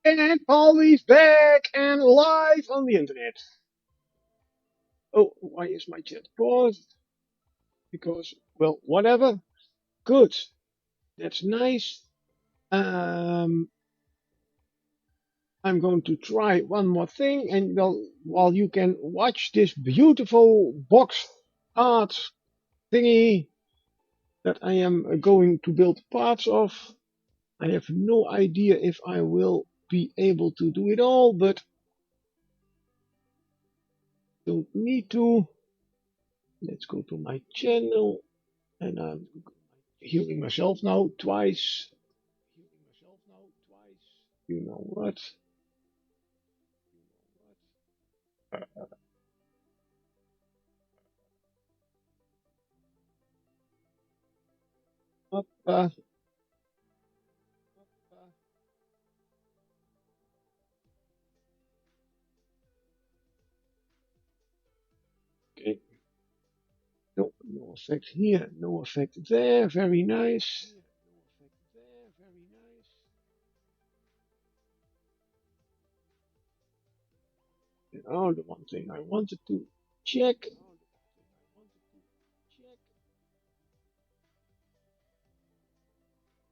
And always back and live on the internet. Oh, why is my chat paused? Because, well, whatever. Good. That's nice. Um, I'm going to try one more thing, and well, while you can watch this beautiful box art thingy that I am going to build parts of, I have no idea if I will be able to do it all, but don't need to. Let's go to my channel, and I'm hearing myself now twice. You know what? Up, okay. No, no effect here, no effect there. Very nice. Oh, the one thing I wanted to check.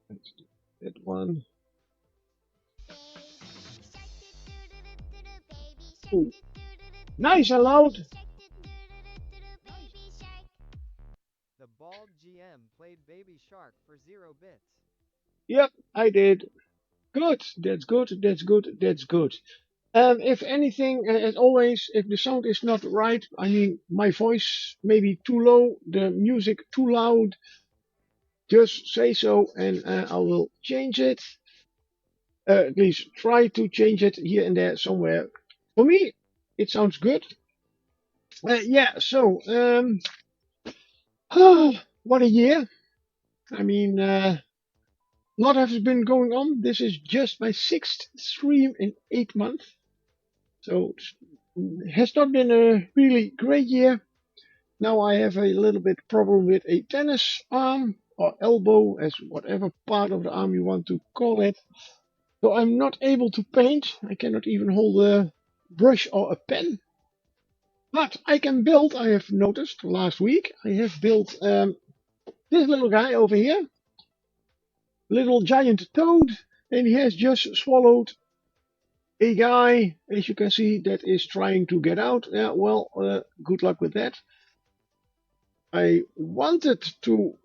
Let's do that one. Ooh, nice and loud. The bald GM played Baby Shark for 0 bits. Yep, I did. Good. That's good. That's good. That's good. If anything, as always, if the sound is not right, I mean, my voice may be too low, the music too loud, just say so and I will change it. At least try to change it here and there somewhere. For me, it sounds good. Yeah, so, what a year. I mean, lot has been going on. This is just my sixth stream in 8 months. So, it has not been a really great year. Now I have a little bit problem with a tennis arm or elbow, as whatever part of the arm you want to call it. So I'm not able to paint. I cannot even hold a brush or a pen. But I can build. I have noticed last week. I have built this little guy over here, little giant toad, and he has just swallowed a guy, as you can see, that is trying to get out. Yeah, well, good luck with that. I wanted to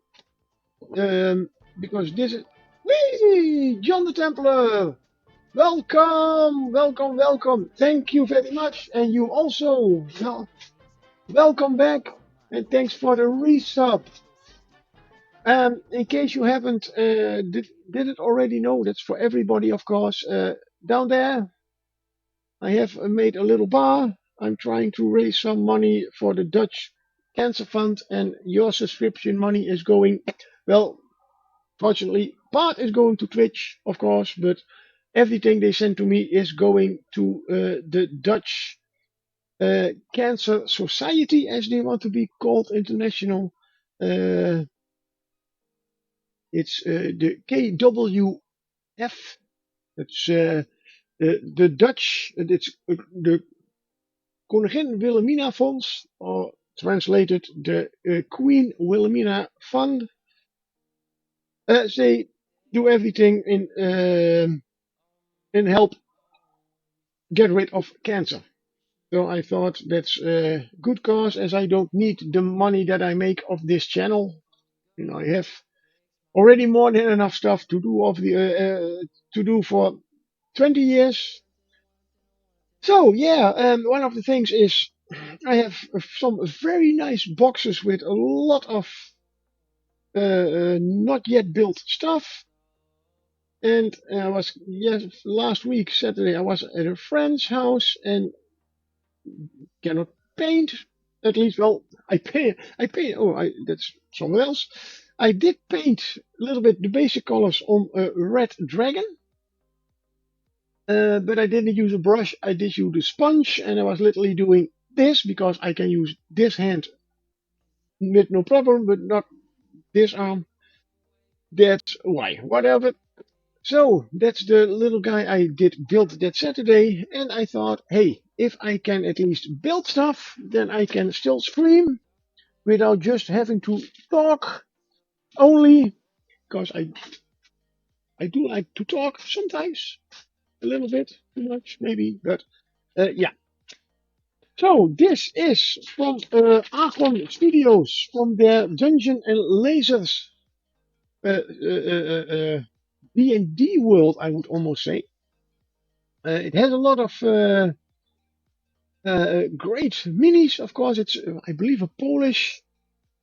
because this is Whee! John the Templar. Welcome, welcome, welcome. Thank you very much, and you also. Well, welcome back, and thanks for the resub. In case you haven't did it already know, that's for everybody, of course. Down there, I have made a little bar. I'm trying to raise some money for the Dutch Cancer Fund, and your subscription money is going. Well, fortunately, part is going to Twitch, of course, but everything they send to me is going to the Dutch Cancer Society, as they want to be called, international. Uh, it's the KWF. It's the Dutch. It's the Koningin Wilhelmina Fonds, or translated the Queen Wilhelmina Fund. They do everything in help get rid of cancer. So I thought that's a good cause, as I don't need the money that I make of this channel. You know, I have already more than enough stuff to do to do for 20 years. So yeah, one of the things is I have some very nice boxes with a lot of not yet built stuff. And I was yes last week Saturday I was at a friend's house and cannot paint. At least, well, I paint. Oh, that's someone else. I did paint a little bit the basic colors on a red dragon, but I didn't use a brush. I did use a sponge, and I was literally doing this because I can use this hand with no problem, but not this arm. That's why. Whatever. So that's the little guy I did build that Saturday, and I thought, hey, if I can at least build stuff, then I can still stream without just having to talk only, because I do like to talk sometimes, a little bit too much maybe, but yeah. So this is from Archon Studios, from their Dungeon and Lasers D&D world, I would almost say. It has a lot of great minis. Of course, it's I believe a Polish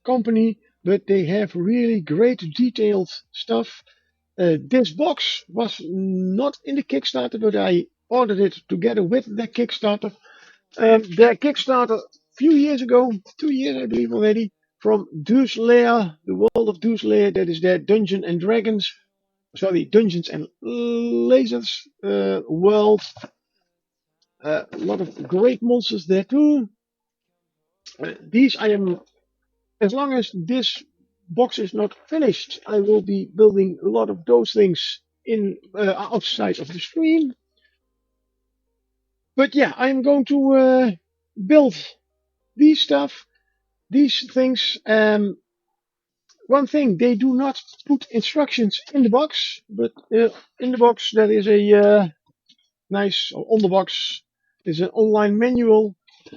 company, but they have really great detailed stuff. This box was not in the Kickstarter, but I ordered it together with the Kickstarter. Their Kickstarter a few years ago, 2 years I believe already, from Deuce Lair, the world of Deuce Lair, that is their Dungeons and Lasers world. A lot of great monsters there too. These I am, as long as this box is not finished, I will be building a lot of those things in outside of the stream. But yeah, I'm going to build these stuff, these things. One thing, they do not put instructions in the box, but in the box there is a nice, or on the box is an online manual,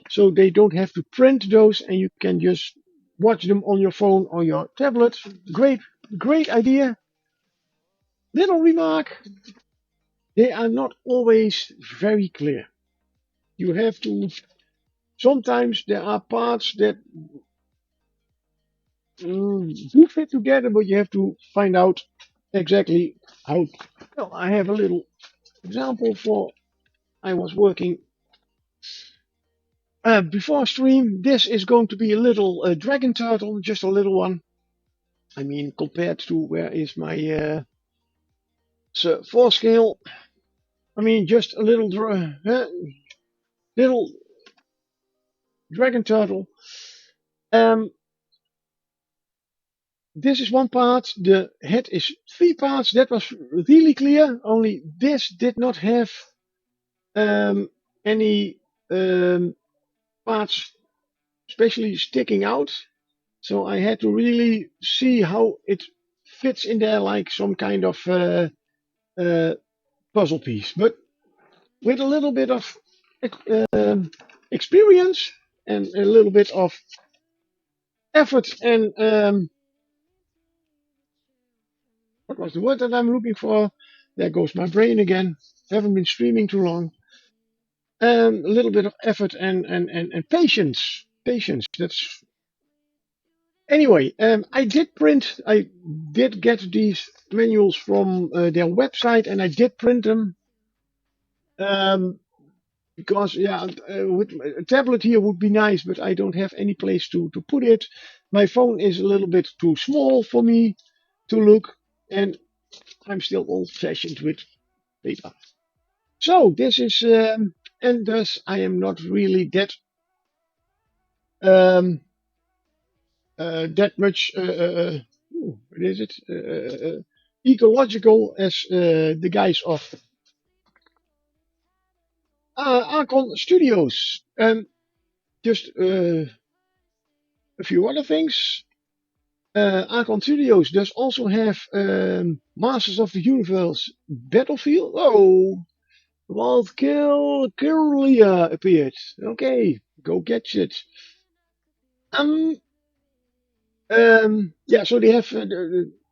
so they don't have to print those, and you can just watch them on your phone or your tablet. Great idea. Little remark, they are not always very clear. You have to, sometimes there are parts that do fit together, but you have to find out exactly how. Well, I have a little example for, I was working before stream. This is going to be a little dragon turtle, just a little one. I mean, compared to where is my four scale. I mean, just a little dragon turtle. Um, this is one part. The head is 3 parts. That was really clear. Only this did not have any parts especially sticking out. So I had to really see how it fits in there like some kind of puzzle piece. But with a little bit of experience and a little bit of effort and what was the word that I'm looking for? There goes my brain again. Haven't been streaming too long. A little bit of effort and patience. Patience. That's anyway. I did get these manuals from their website, and I did print them. Because yeah, with a tablet here would be nice, but I don't have any place to put it. My phone is a little bit too small for me to look, and I'm still old-fashioned with paper. So this is, and thus I am not really um, that much. What is it? Ecological as the guys of Archon Studios. Just a few other things. Archon Studios does also have Masters of the Universe Battlefield. Oh, Wild Kirlia appeared. Okay, go get it. Um, yeah, so they have.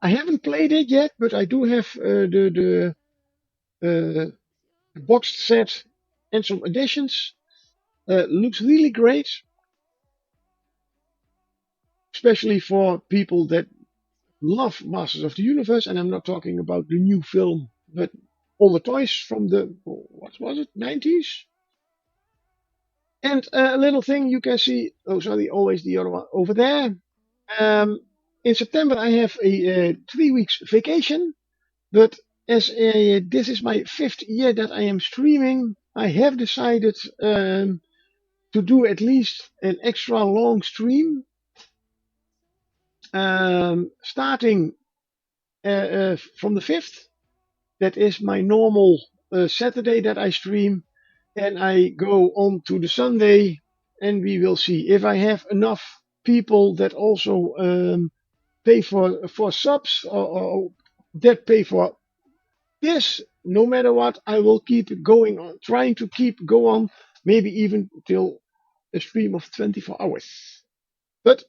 I haven't played it yet, but I do have the boxed set and some additions. Looks really great, especially for people that love Masters of the Universe, and I'm not talking about the new film, but all the toys from the, what was it, 90s? And a little thing you can see, oh, sorry, always the other one over there. Um, in September, I have a 3 weeks vacation, but as this is my 5th year that I am streaming, I have decided to do at least an extra long stream, starting from the 5th. That is my normal Saturday that I stream, and I go on to the Sunday, and we will see if I have enough people that also pay for subs or that pay for this. No matter what, I will keep going on, trying to keep go on, maybe even till a stream of 24 hours. But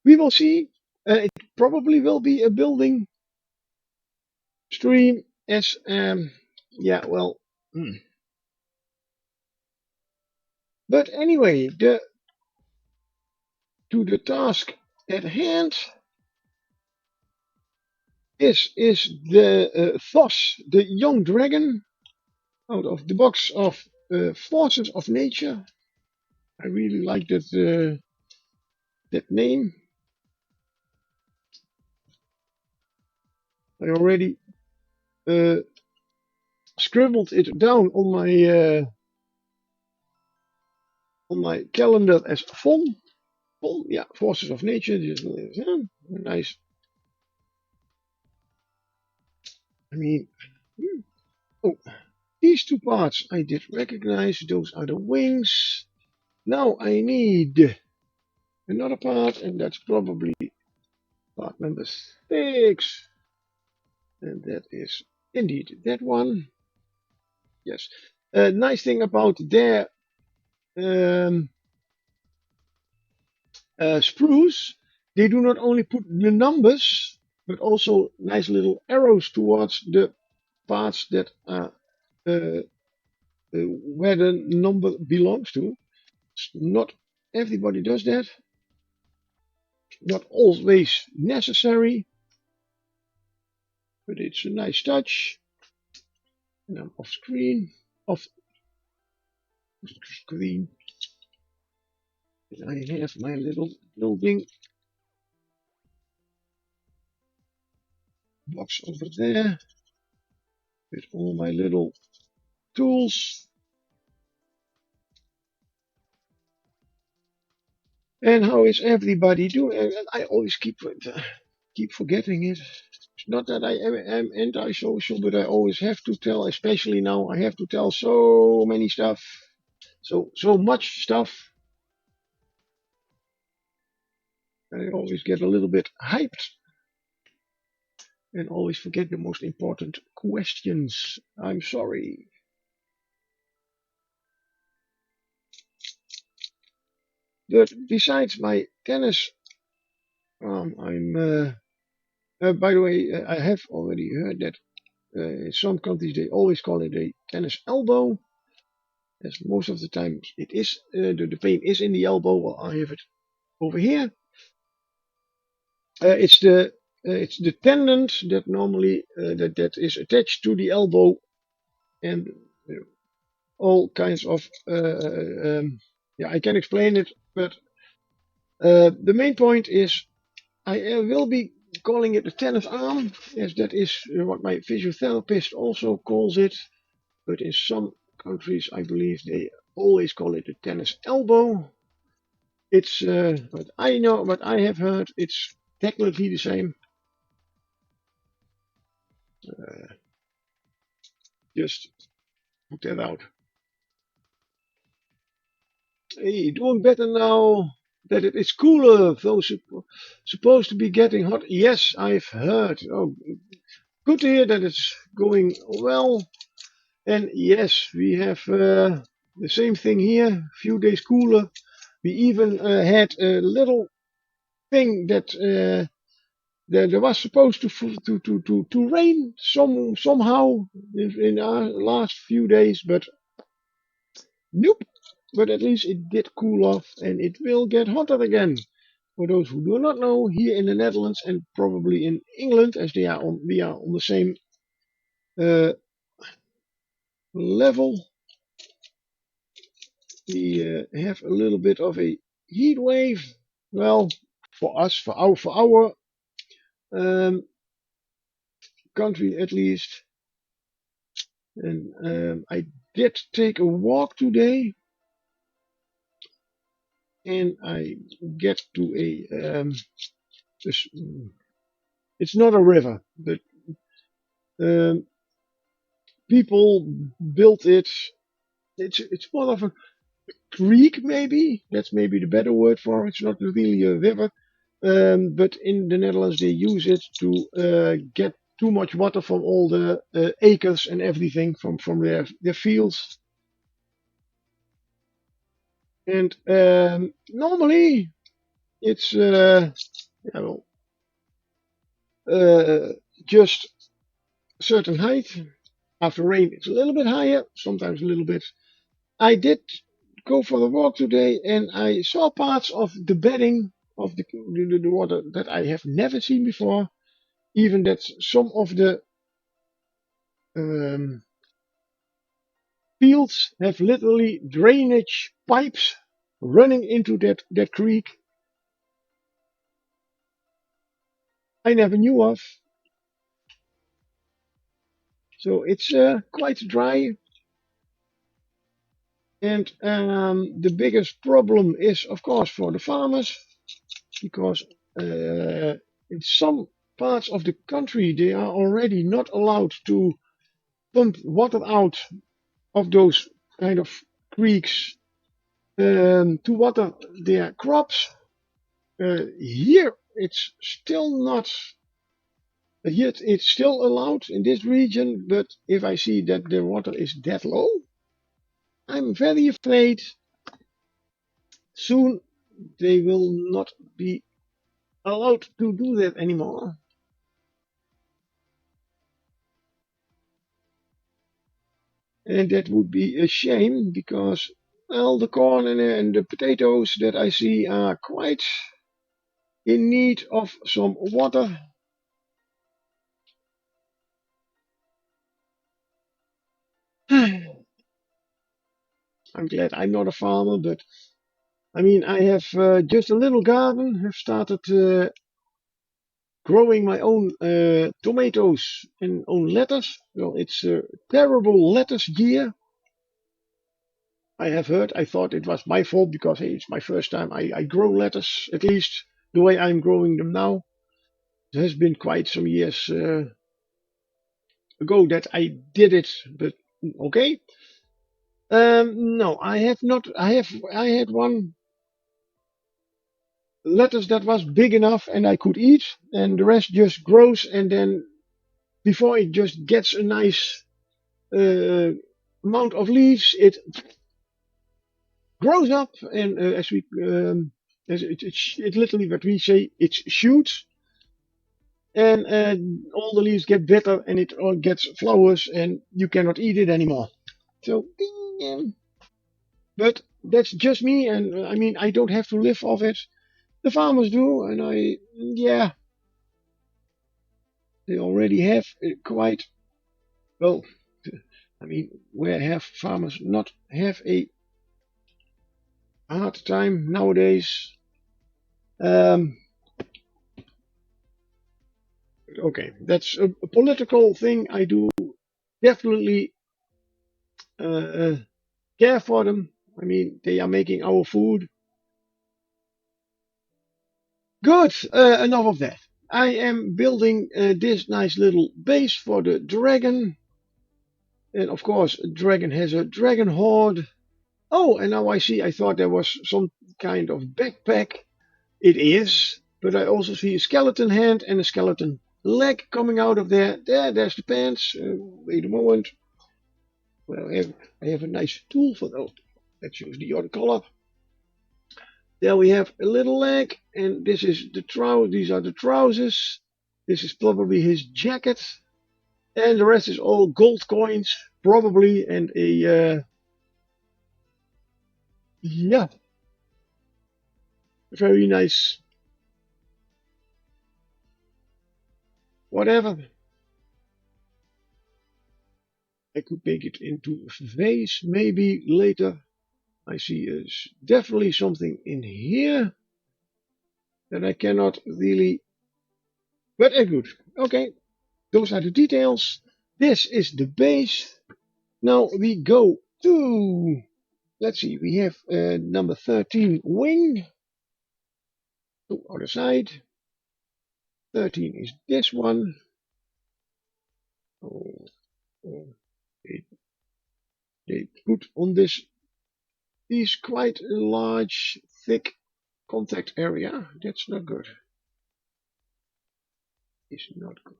we will see. It probably will be a building stream as yeah, well. But anyway, to the task at hand. This is the Thos, the young dragon, out of the box of Forces of Nature. I really like that name. I already scribbled it down on my calendar as FON. FON, yeah, Forces of Nature. Just, nice. I mean, oh, these two parts I did recognize. Those are the wings. Now I need another part, and that's probably part number 6. And that is indeed that one. Yes. Nice thing about their um, sprues, they do not only put the numbers, but also nice little arrows towards the parts that are where the number belongs to. Not everybody does that. Not always necessary, but it's a nice touch. And I'm off screen. Off screen. And I have my little building box over there with all my little tools. And how is everybody doing? And I always keep forgetting it. It's not that I am anti-social, but I always have to tell, especially now, I have to tell so many stuff, so much stuff. I always get a little bit hyped and always forget the most important questions. I'm sorry. But besides my tennis, I'm. By the way, I have already heard that in some countries they always call it a tennis elbow. As most of the time it is the pain is in the elbow. Well, I have it over here. It's the tendon that normally that is attached to the elbow, and all kinds of yeah, I can explain it, but the main point is I will be calling it a tennis arm, as that is what my physiotherapist also calls it. But in some countries, I believe they always call it a tennis elbow. It's what I know, what I have heard, it's technically the same. Just put that out. Hey, doing better now that it is cooler. Those supposed to be getting hot. Yes, I've heard. Oh, good to hear that it's going well. And yes, we have the same thing here. A few days cooler. We even had a little thing that there was supposed to rain somehow in our last few days, but nope. But at least it did cool off, and it will get hotter again. For those who do not know, here in the Netherlands and probably in England, as we are on the same uh, level, we have a little bit of a heat wave. Well, for us, for our country at least. And I did take a walk today, and I get to it's not a river, but People built it. It's more of a creek, maybe. That's maybe the better word for it. It's not really a river. But in the Netherlands, they use it to get too much water from all the acres and everything from their fields. And normally it's yeah, well, just a certain height. After rain, it's a little bit higher, sometimes a little bit. I did go for a walk today, and I saw parts of the bedding of the water that I have never seen before. Even that some of the um, fields have literally drainage pipes running into that creek. I never knew of. So it's quite dry. And the biggest problem is, of course, for the farmers, because in some parts of the country they are already not allowed to pump water out of those kind of creeks to water their crops. Here it's still not. Yet it's still allowed in this region, but if I see that the water is that low, I'm very afraid soon they will not be allowed to do that anymore. And that would be a shame because, well, the corn and the potatoes that I see are quite in need of some water. I'm glad I'm not a farmer, but I mean, I have just a little garden. Have started growing my own tomatoes and own lettuce. Well, it's a terrible lettuce year. I have heard. I thought it was my fault because hey, it's my first time I grow lettuce, at least the way I'm growing them now. It has been quite some years ago that I did it, but okay. No, I have not. I had one lettuce that was big enough and I could eat, and the rest just grows, and then before it just gets a nice uh, amount of leaves, it grows up, and as it literally what we say, it shoots, and all the leaves get better, and it all gets flowers, and you cannot eat it anymore. So, but that's just me, and I mean I don't have to live off it. The farmers do, and yeah, they already have quite well. I mean, where have farmers not have a hard time nowadays? Um, okay, that's a political thing. I do definitely uh, care for them. I mean, they are making our food. Good. Enough of that. I am building this nice little base for the dragon. And of course, a dragon has a dragon horde. Oh, and now I see, I thought there was some kind of backpack. It is. But I also see a skeleton hand and a skeleton leg coming out of there. There's the pants. Wait a moment. Well, I have a nice tool for those. Let's use the other color. There we have a little leg, and this is the these are the trousers. This is probably his jacket, and the rest is all gold coins, probably, and a yeah, very nice. Whatever. I could make it into a vase, maybe later. I see definitely something in here that I cannot really, but good. Okay, those are the details. This is the base. Now we go to, let's see, we have number 13 wing. To other side. 13 is this one. put on these quite large, thick contact area. That's not good. It's not good.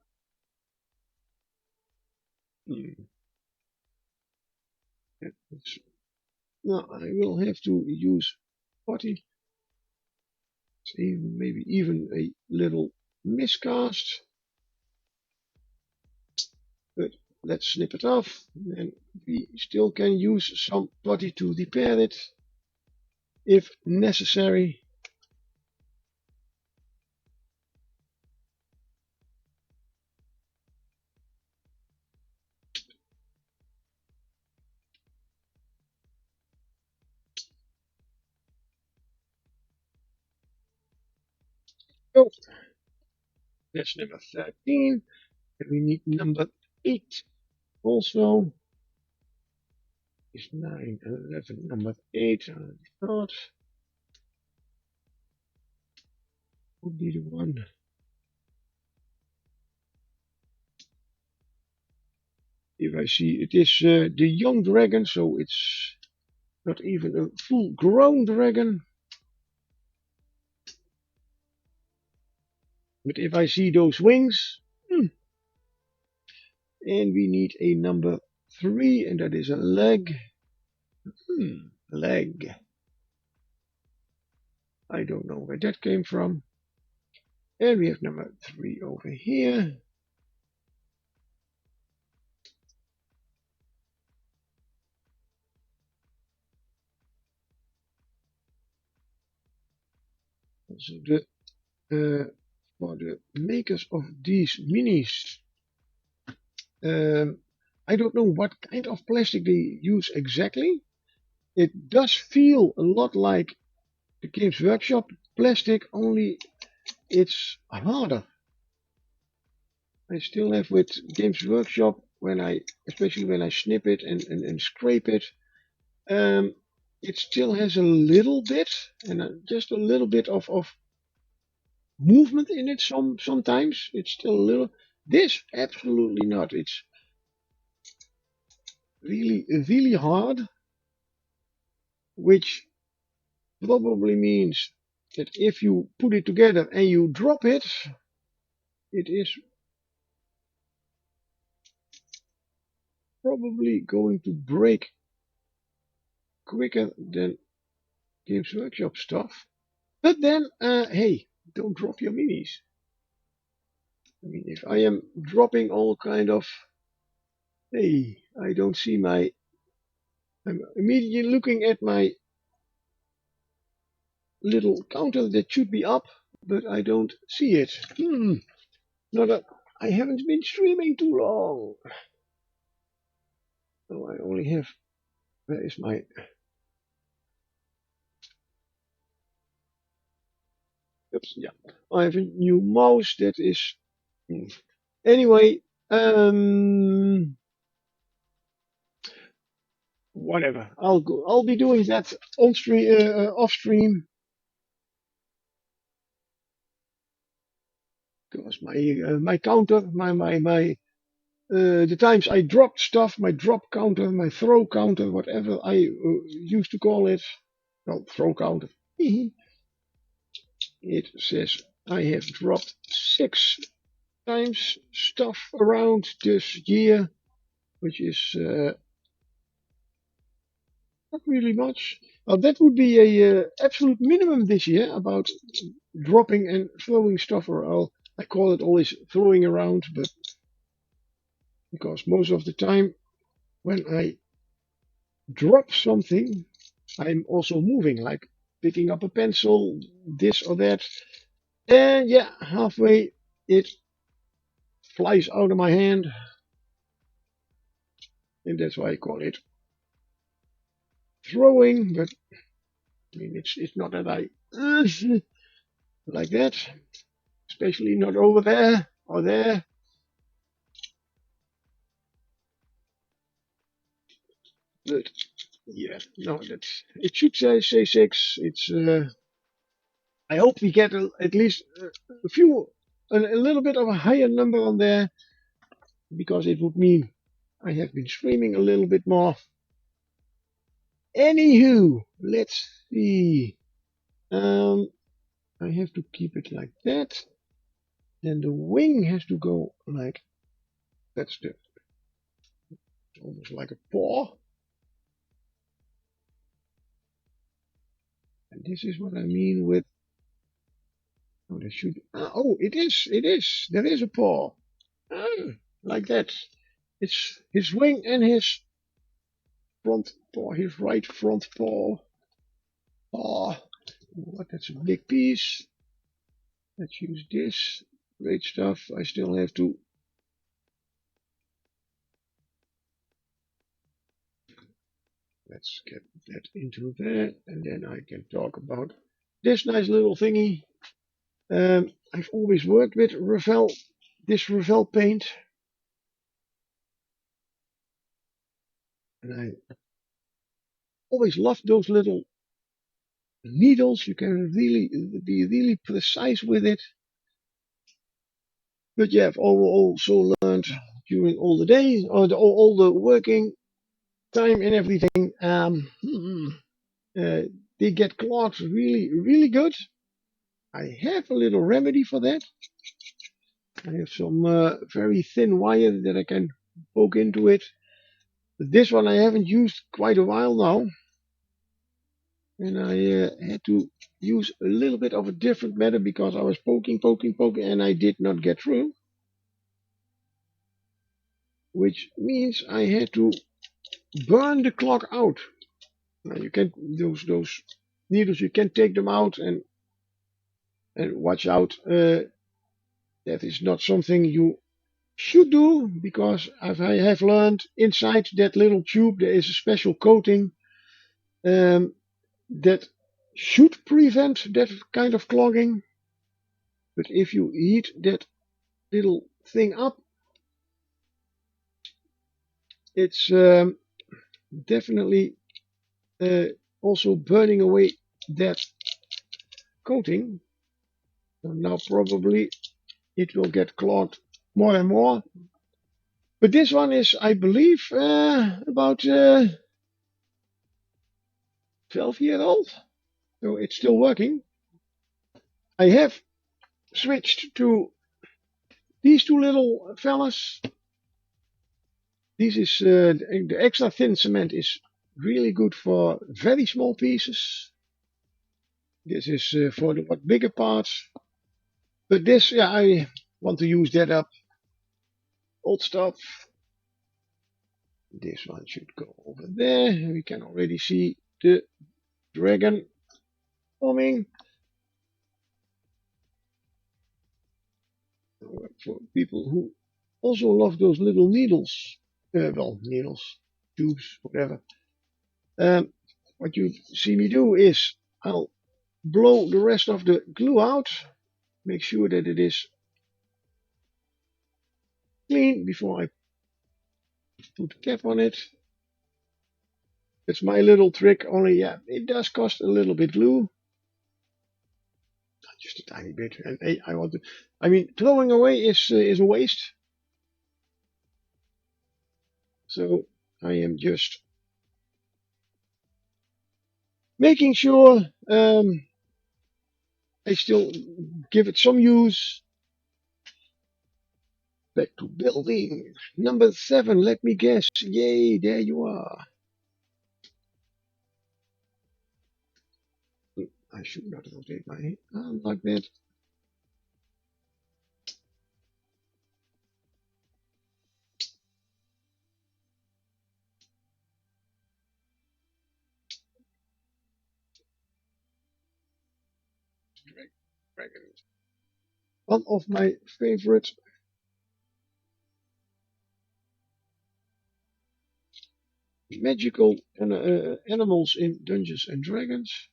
Now I will have to use putty. Maybe even a little miscast. But let's snip it off, and we still can use some putty to repair it if necessary. So that's number 13, and we need number 8 also. Is 9, 11, number 8. I thought would be the one. If I see it is the young dragon, so it's not even a full grown dragon. But if I see those wings, and we need a number 3, and that is a leg. Leg. I don't know where that came from. And we have number 3 over here. Also for the makers of these minis, I don't know what kind of plastic they use exactly. It does feel a lot like the Games Workshop plastic, only it's harder. I still have with Games Workshop, especially when I snip it and scrape it, it still has a little bit, and just a little bit of movement in it. Sometimes it's still a little. This absolutely not. It's really hard, which probably means that if you put it together and you drop it, it is probably going to break quicker than Games Workshop stuff. But then, hey, don't drop your minis. I mean, if I am dropping all kind of, hey, I don't see I'm immediately looking at my little counter that should be up, but I don't see it. I haven't been streaming too long. So I only have, where is my, oops, yeah, I have a new mouse that is, anyway, whatever. I'll be doing that on stream, off stream. Because my counter, the times I dropped stuff, my drop counter, my throw counter, whatever I used to call it, well, throw counter. It says I have dropped 6 times stuff around this year, which is not really much. Well, that would be a absolute minimum this year about dropping and throwing stuff around. I call it always throwing around, but because most of the time when I drop something, I'm also moving, like picking up a pencil, this or that. And yeah, halfway it flies out of my hand. And that's why I call it throwing, but I mean, it's not that I like that, especially not over there or there. But yeah, no, it should say 6. It's I hope we get at least a little bit of a higher number on there, because it would mean I have been streaming a little bit more. Anywho, let's see. I have to keep it like that. Then the wing has to go like that's the almost like a paw. And this is what I mean with oh, there should oh, it is. There is a paw. Like that. It's his wing and his front paw, his right front paw. Oh, what? That's a big piece. Let's use this. Great stuff. I still have to. Let's get that into there, and then I can talk about this nice little thingy. I've always worked with this Revell paint, and I always loved those little needles. You can really be really precise with it. But yeah, I've also learned during all the days or all the working time and everything. They get clogged really good. I have a little remedy for that. I have some very thin wire that I can poke into it. But this one I haven't used quite a while now. And I had to use a little bit of a different method because I was poking, and I did not get through. Which means I had to burn the clog out. Now you can those needles, you can take them out and watch out. That is not something you should do because as I have learned, inside that little tube there is a special coating that should prevent that kind of clogging. But if you heat that little thing up, it's definitely also burning away that coating. So now probably it will get clogged more and more. But this one is, I believe, about 12 years old. So it's still working. I have switched to these two little fellas. This is the extra thin cement is really good for very small pieces. This is for the what bigger parts. But this, yeah, I want to use that up. Old stuff. This one should go over there. We can already see the dragon coming. For people who also love those little needles. Well, needles, tubes, whatever. What you see me do is I'll blow the rest of the glue out. Make sure that it is clean before I put the cap on it. It's my little trick, only yeah, it does cost a little bit glue. Just a tiny bit. And I mean, throwing away is a waste. So I am just making sure I still give it some use. Back to building. Number 7, let me guess. Yay, there you are. I should not rotate my arm like that. Dragons. One of my favorite magical animals in Dungeons and Dragons.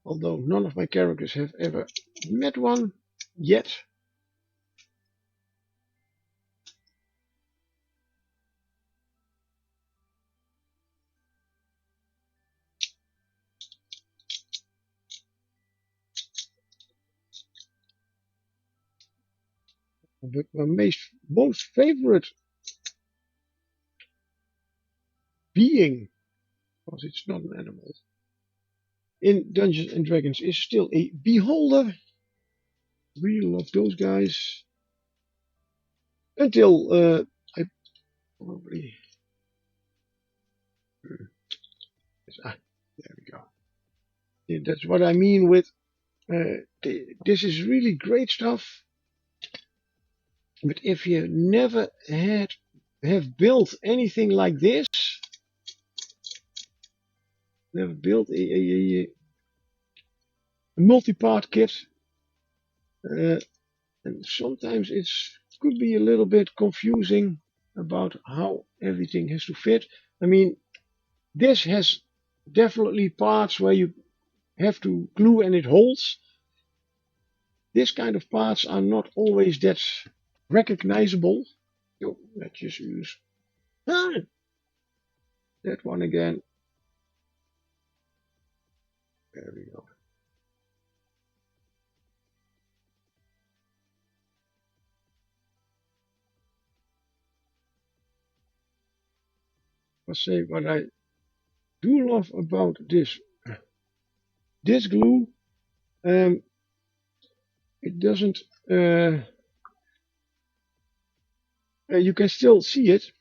Although none of my characters have ever met one yet. But my most favorite being because it's not an animal. In Dungeons and Dragons is still a beholder. Really love those guys. Until I probably there we go. Yeah, that's what I mean with this is really great stuff. But if you never have built anything like this, never built a multi-part kit, and sometimes it could be a little bit confusing about how everything has to fit. I mean, this has definitely parts where you have to glue and it holds. This kind of parts are not always that recognizable. So let's just use that one again. There we go. I'll say what I do love about this glue. It doesn't. You can still see it.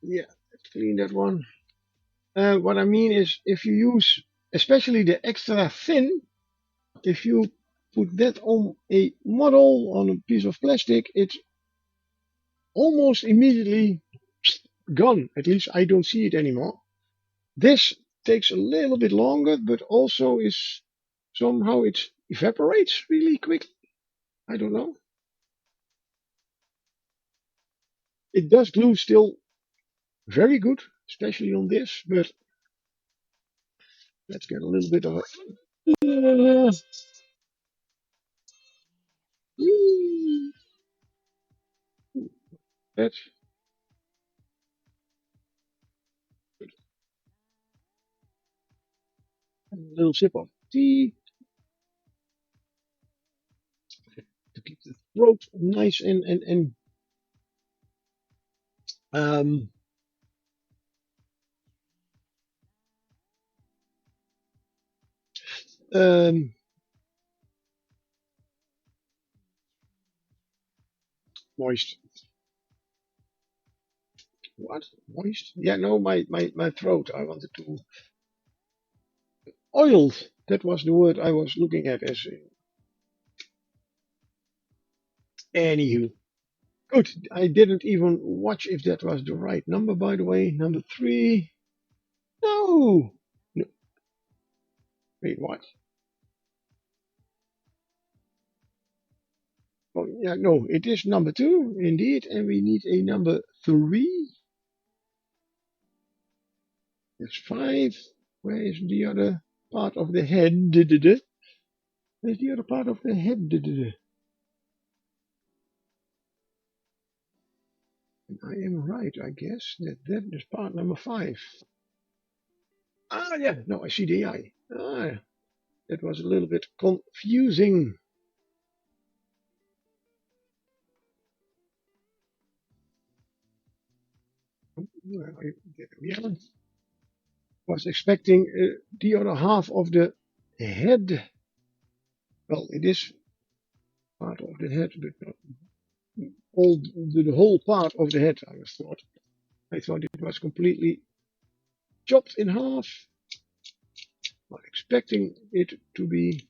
Yeah, let's clean that one. What I mean is, if you use, especially the extra thin, if you put that on a model on a piece of plastic, it's almost immediately gone. At least I don't see it anymore. This takes a little bit longer, but also is somehow it evaporates really quickly. I don't know. It does glue still very good, especially on this, but let's get a little bit of a that's a little sip of tea to keep the throat nice and um um moist. What? Moist? Yeah, no, my throat. I wanted to oiled. That was the word I was looking at as anywho. Good. I didn't even watch if that was the right number, by the way. Number 3. No. No. Wait, what? Oh, yeah, no, it is number 2, indeed, and we need a number 3. That's 5. Where is the other part of the head? Where's the other part of the head? And I am right, I guess, that is part number 5. Ah, yeah, no, I see the eye. Ah, that was a little bit confusing. Yeah, was expecting the other half of the head. Well, it is part of the head, but not all the whole part of the head. I thought it was completely chopped in half. Not expecting it to be.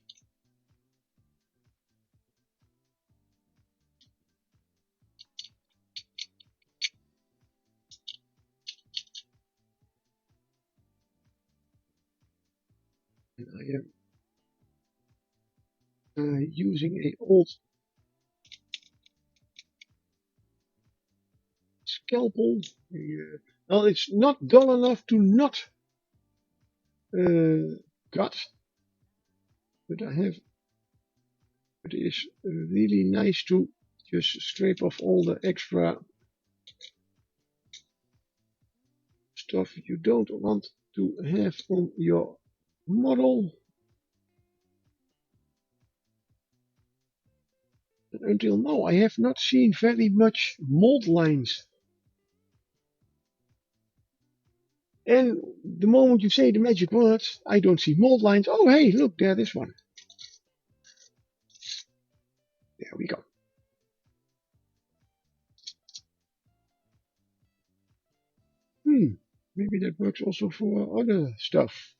And I am using a old scalpel. Well, it's not dull enough to not cut, but it is really nice to just scrape off all the extra stuff you don't want to have on your model. And until now, I have not seen very much mold lines. And the moment you say the magic words, I don't see mold lines. Oh, hey, look, there is one. There we go. Maybe that works also for other stuff.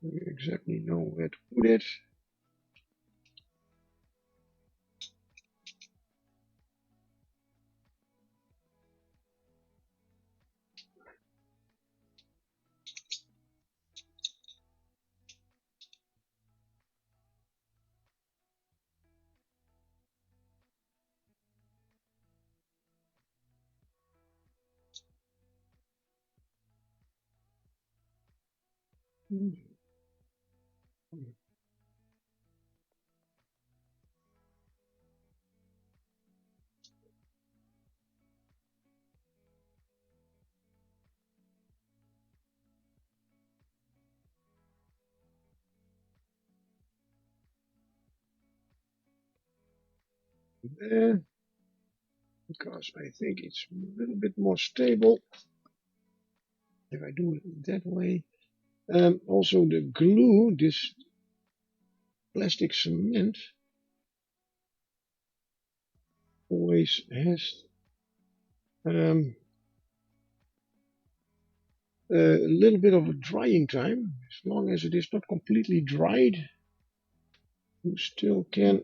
We exactly know where to put it. There, because I think it's a little bit more stable if I do it that way. Also the glue, this plastic cement, always has a little bit of a drying time. As long as it is not completely dried, you still can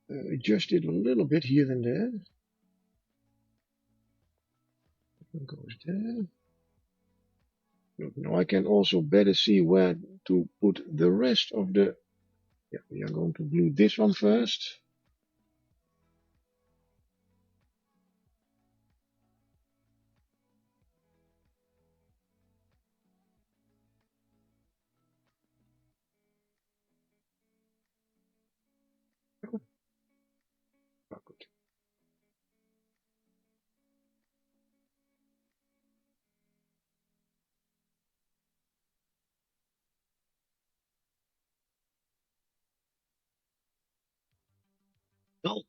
adjust it a little bit here and there. That goes there. Look, now I can also better see where to put the rest of the. Yeah, we are going to glue this one first. Oh, good.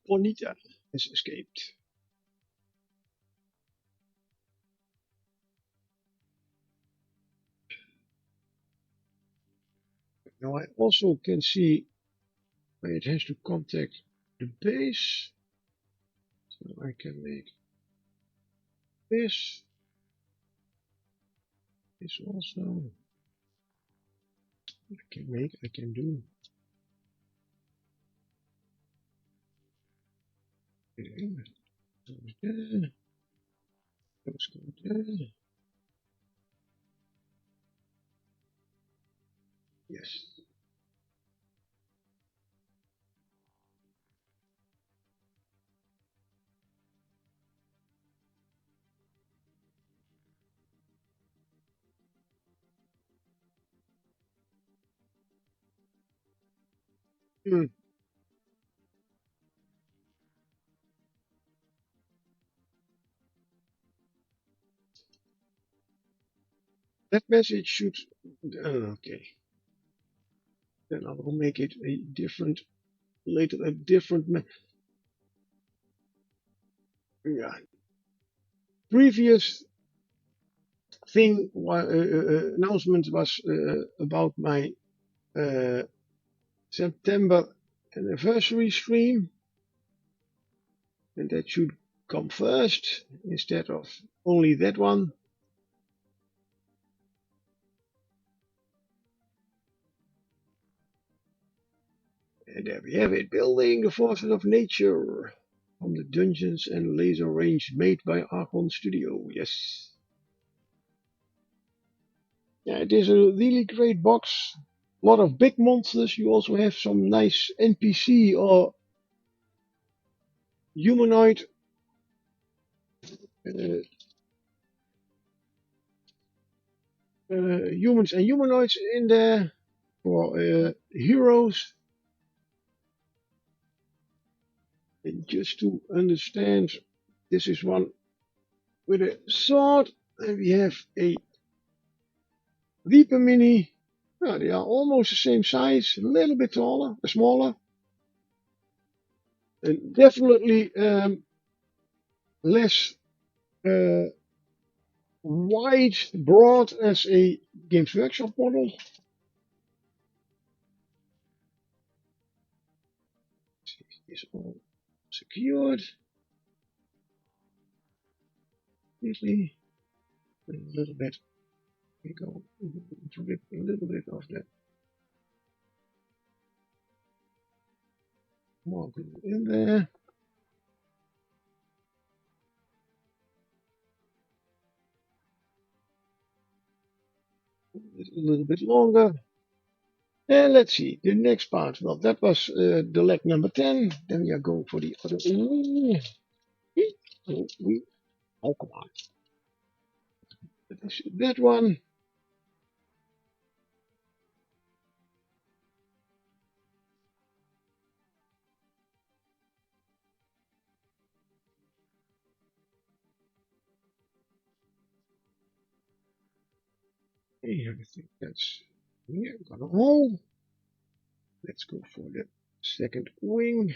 Bonita has escaped. Now I also can see where it has to contact the base. So I can make this also. I can do. Okay, goes there, goes there. Yes. Hmm. That message should. Okay. Then I will make it a different later. A different. Yeah. Previous thing announcement was about my September anniversary stream, and that should come first instead of only that one. And there we have it, building the forces of nature from the dungeons and laser range made by Archon Studio. Yes. Yeah, it is a really great box. A lot of big monsters. You also have some nice NPC or humanoid uh, humans and humanoids in there for heroes. And just to understand, this is one with a sword, and we have a Reaper Mini. Well, they are almost the same size, a little bit taller, smaller, and definitely less uh, wide, broad as a Games Workshop model. Is all secured. Completely. A little bit. We go to rip a little bit of that more glue in there. A little bit longer. And let's see, the next part. Well, that was the leg number 10. Then we are going for the other. Oh, come on. That one. Hey, I think that's here. Got a hole. Let's go for the second wing.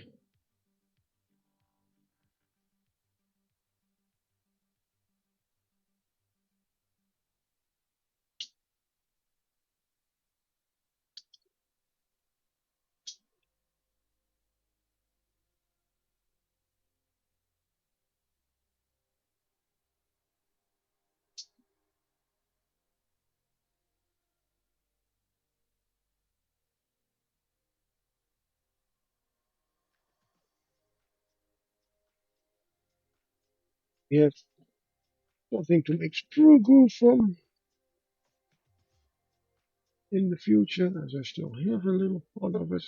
We have something to make sprue glue from in the future, as I still have a little pot of it.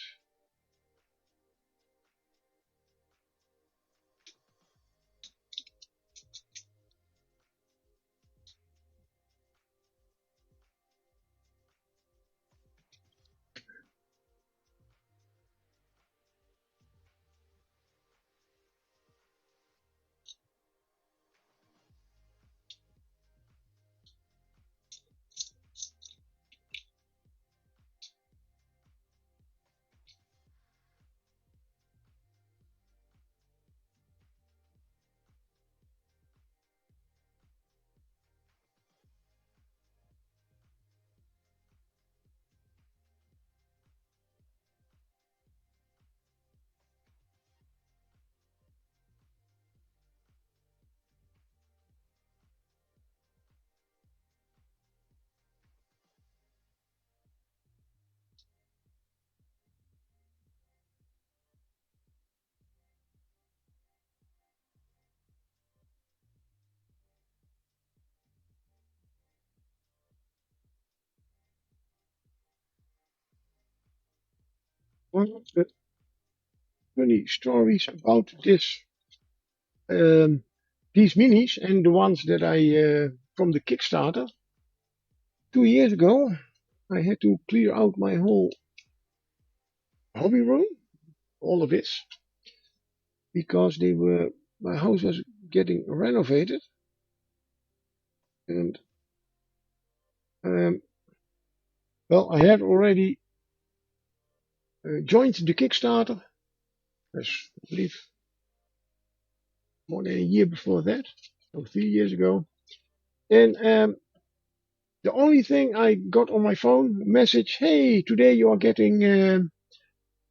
One of the funny stories about um, these minis and the ones that I from the Kickstarter 2 years ago, I had to clear out my whole hobby room, all of it, because my house was getting renovated, and um, well, I had already joined the Kickstarter, as I believe more than a year before that, so 3 years ago, and the only thing I got on my phone message, hey, today you are getting uh,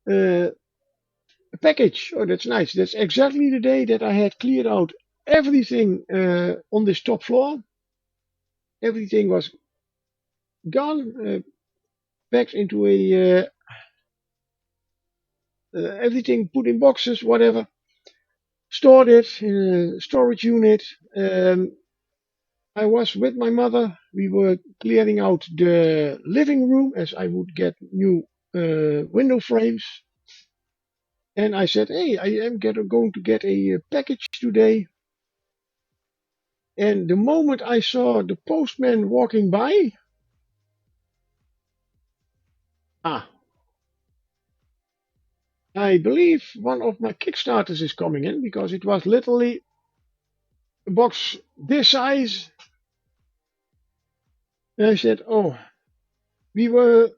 a package. Oh, that's nice. That's exactly the day that I had cleared out everything on this top floor. Everything was gone, packed into everything put in boxes, whatever. Stored it in a storage unit. I was with my mother. We were clearing out the living room as I would get new window frames. And I said, hey, I am going to get a package today. And the moment I saw the postman walking by, ah, I believe one of my Kickstarters is coming in because it was literally a box this size. And I said, oh, we were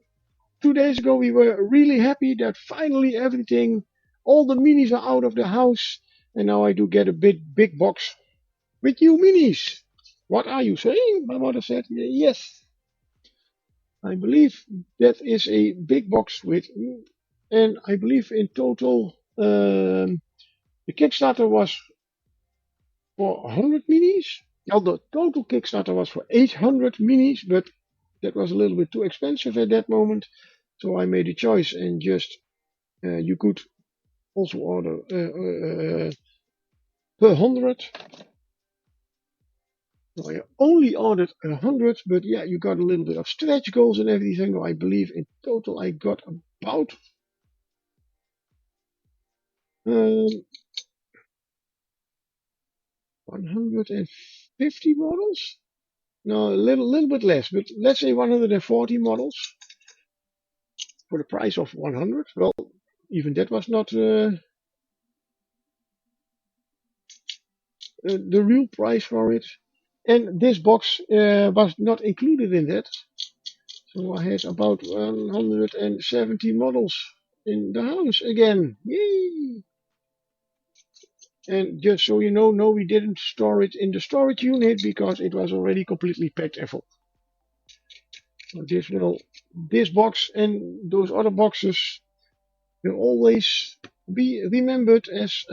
2 days ago, we were really happy that finally everything, all the minis are out of the house. And now I do get a big box with you minis. What are you saying? My mother said, yes. I believe that is a big box with, and I believe in total, the Kickstarter was for 100 minis. Now the total Kickstarter was for 800 minis, but that was a little bit too expensive at that moment. So I made a choice and just, you could also order per 100. So I only ordered 100, but yeah, you got a little bit of stretch goals and everything. I believe in total I got about 150 models. No, a little bit less, but let's say 140 models for the price of 100. Well, even that was not the real price for it. And this box was not included in that. So I had about 170 models in the house again. Yay! And just so you know, no, we didn't store it in the storage unit because it was already completely packed and full. So this box and those other boxes will always be remembered as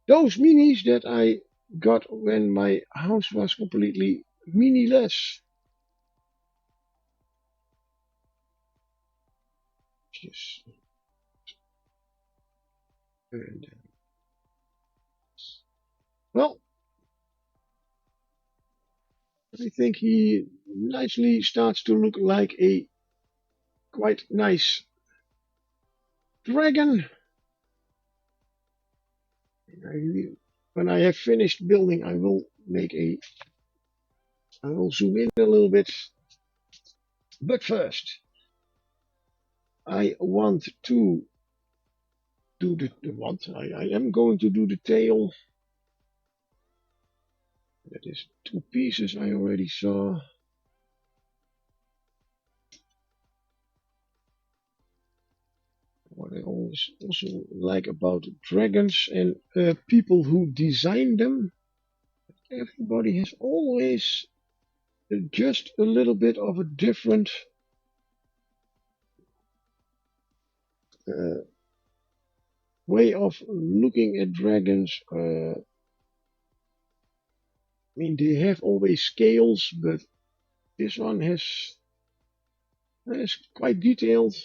those minis that I got when my house was completely mini-less. Just, and Well, I think he nicely starts to look like a quite nice dragon. When I have finished building, I will zoom in a little bit. But first, I want to do I am going to do the tail. That is 2 pieces I already saw. What I always also like about dragons and people who design them, everybody has always just a little bit of a different uh, way of looking at dragons. I mean, they have always scales, but this one is quite detailed.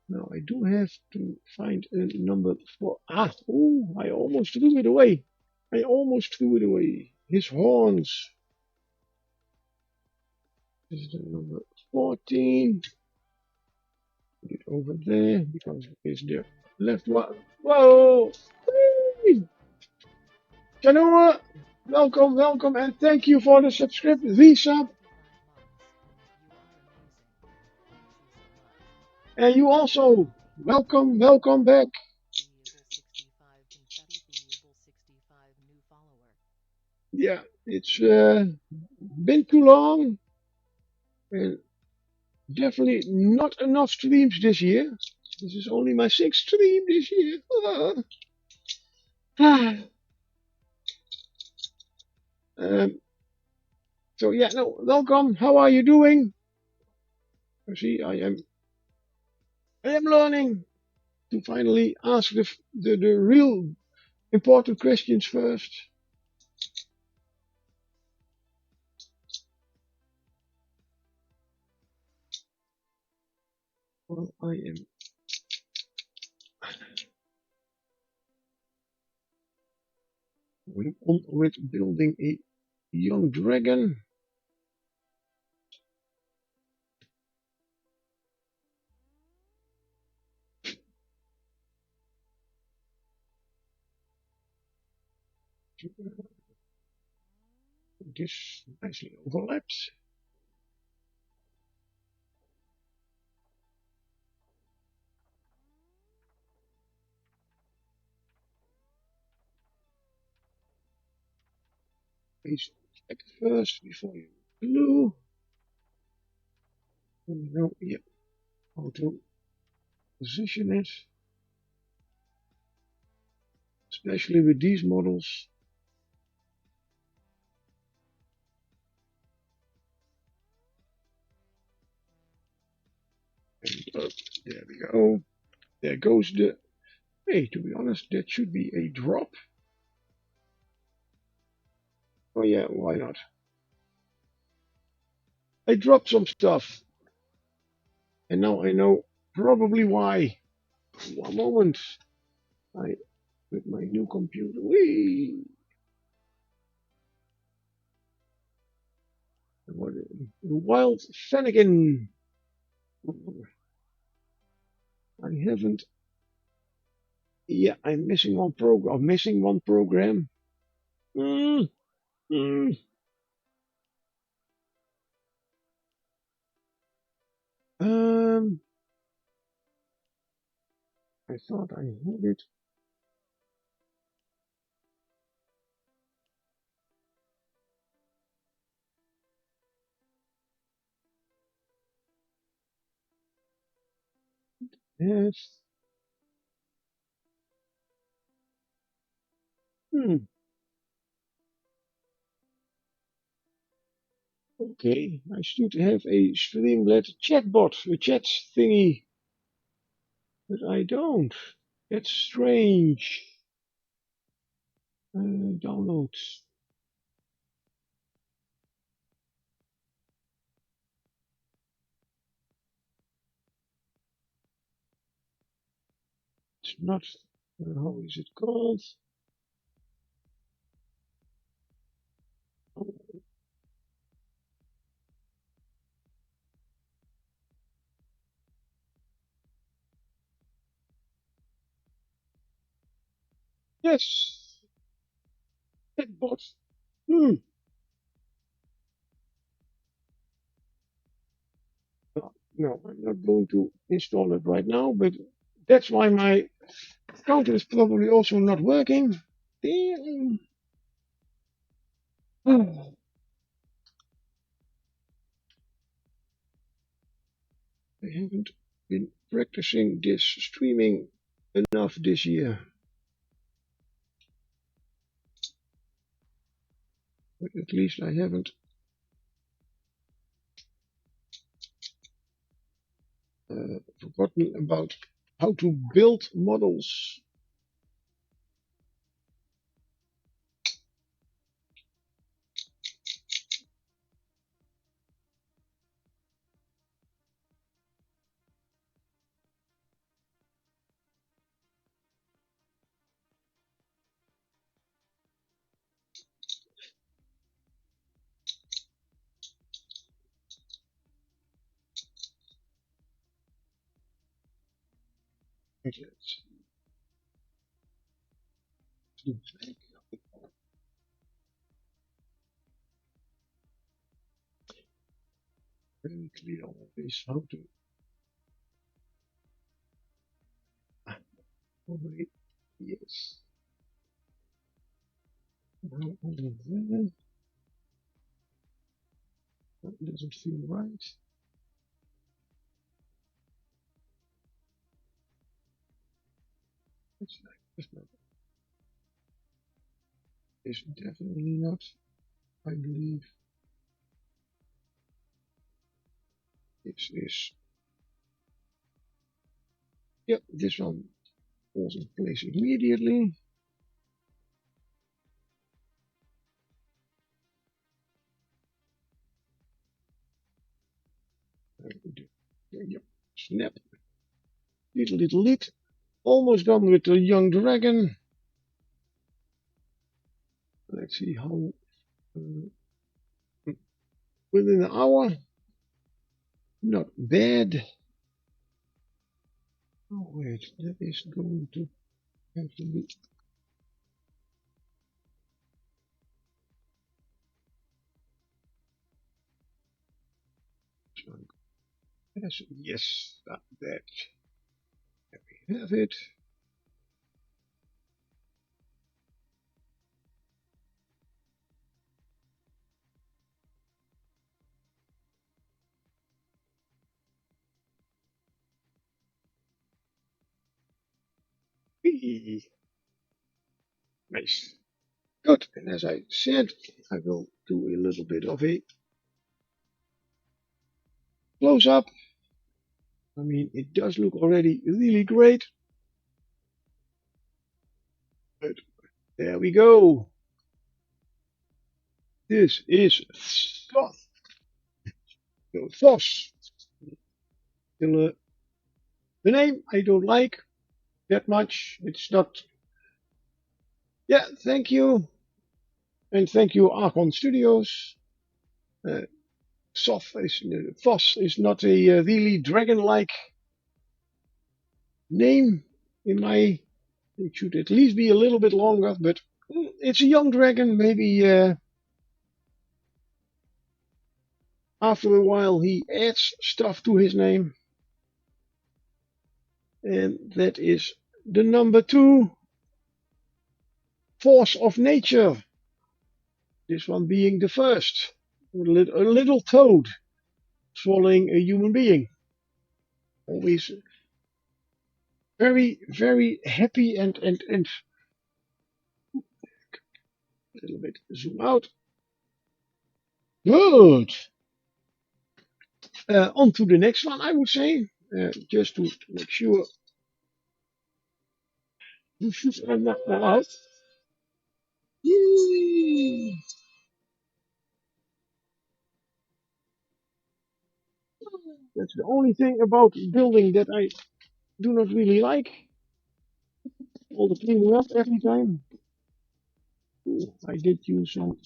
Now I do have to find a number 4. Oh, I almost threw it away. His horns. This is the number 14. Put it over there because it's the left one. Whoa! Kanoa, welcome, and thank you for the subscription, resub. And you also, welcome back. Yeah, it's been too long, and definitely not enough streams this year. This is only my 6th stream this year. So yeah, no, welcome. How are you doing? See, I am learning to finally ask the real important questions first. Well, I am going on with building a young dragon. This nicely overlaps. Please check it first before you glue. And now, yeah, how to position it, especially with these models. And there we go. There goes the. Hey, to be honest, that should be a drop. Oh yeah, why not? I dropped some stuff, and now I know probably why. One moment. I with my new computer. Whee! What? Wild Fennekin. I haven't. Yeah, I'm missing one program. Mm, mm. Um, I thought I had it. Yes. Hmm. Okay, I should have a Streamlet chatbot, a chat thingy, but I don't. That's strange. Downloads. it's not, how is it called? Yes, that bot. Hmm. No, I'm not going to install it right now, but that's why my counter is probably also not working. Damn. Oh, I haven't been practicing this streaming enough this year, but at least I haven't forgotten about how to build models. Okay, let's do it. Very clear on this how to probably yes. Now over there. That doesn't feel right. It's like this not is definitely not. I believe this is yep, this one falls in place immediately. Yep. Snap. Little lit. Almost done with the young dragon. Let's see how within an hour. Not bad. Oh wait, that is going to have to be. Yes, that. There we have it. Whee! Nice. Good. And as I said, I will do a little bit of a close up. I mean, it does look already really great. But there we go. This is Thoth. Thoth. The name I don't like that much. It's not. Yeah, thank you. And thank you, Archon Studios. Uh, Thoth is not a really dragon-like name in my. It should at least be a little bit longer, but it's a young dragon. Maybe after a while he adds stuff to his name. And that is the number 2, Force of Nature. This one being the first. A little toad swallowing a human being. Always very, very happy and a little bit zoom out. Good. On to the next one, I would say, just to make sure you should not fall out. Yay. That's the only thing about building that I do not really like. all the cleaning up every time. Ooh, I did use some.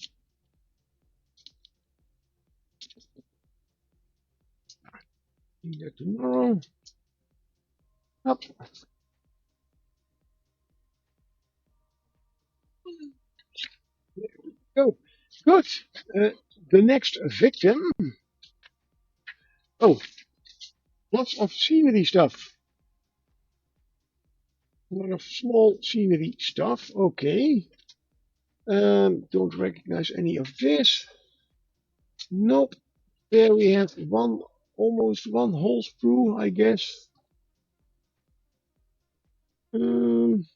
Do that tomorrow. Up. Go. Good. The next victim. Oh, lots of scenery stuff. A lot of small scenery stuff. Okay. Don't recognize any of this. Nope. There we have one, almost one whole sprue, I guess. Um,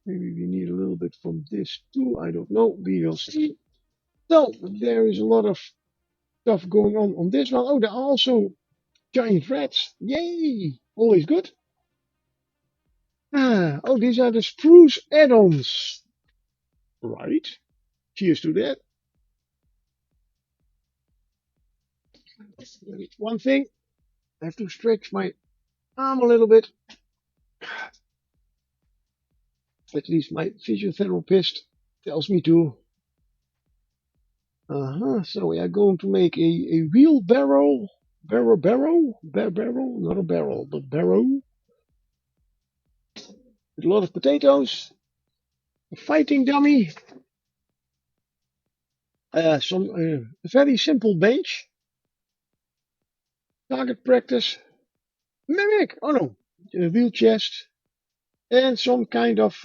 Maybe we need a little bit from this too. I don't know. We will see. So there is a lot of stuff going on this one. Oh, there are also giant rats. Yay! Always good. Ah, oh, these are the spruce add-ons. Right. Cheers to that. One thing, I have to stretch my arm a little bit. At least my physiotherapist tells me to. So we are going to make a wheelbarrow. Barrow, not a barrel, but barrow. With a lot of potatoes. A fighting dummy. Some a very simple bench. Target practice. Mimic! Oh no. A wheel chest. And some kind of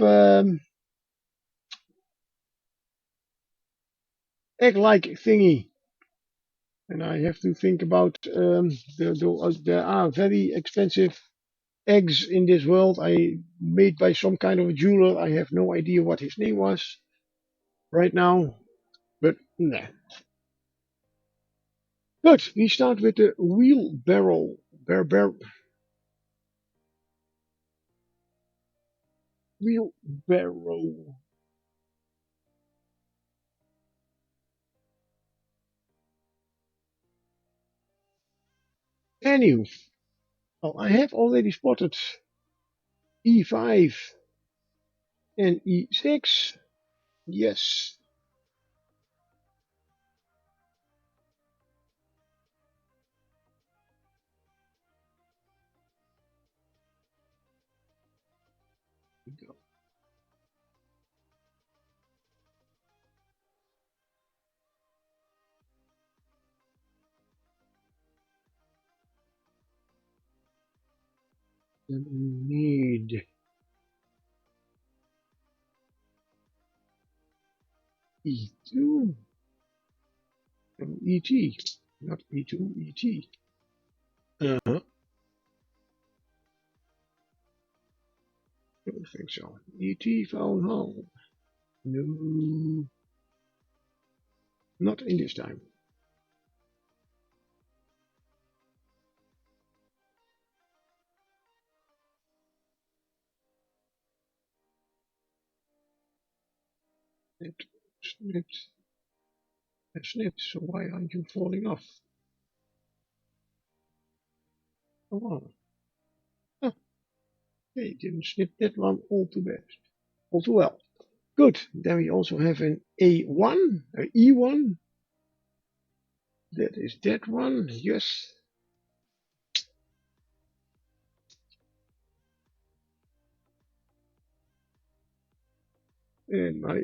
egg-like thingy. And I have to think about there are very expensive eggs in this world. I made by some kind of a jeweler. I have no idea what his name was right now, but nah. Good. We start with the wheelbarrow. Wheelbarrow. Anywho, well, I have already spotted E5 and E6. Yes. Then we need E2 and ET. Not E2, ET. Uh-huh. I don't think so. ET phone home. No, not in this time. Snipped, snipped, and snipped. So why aren't you falling off? Come on. Oh, okay, didn't snip that one all too bad. All too well. Good. Then we also have an A1, an E1. That is that one. Yes. And my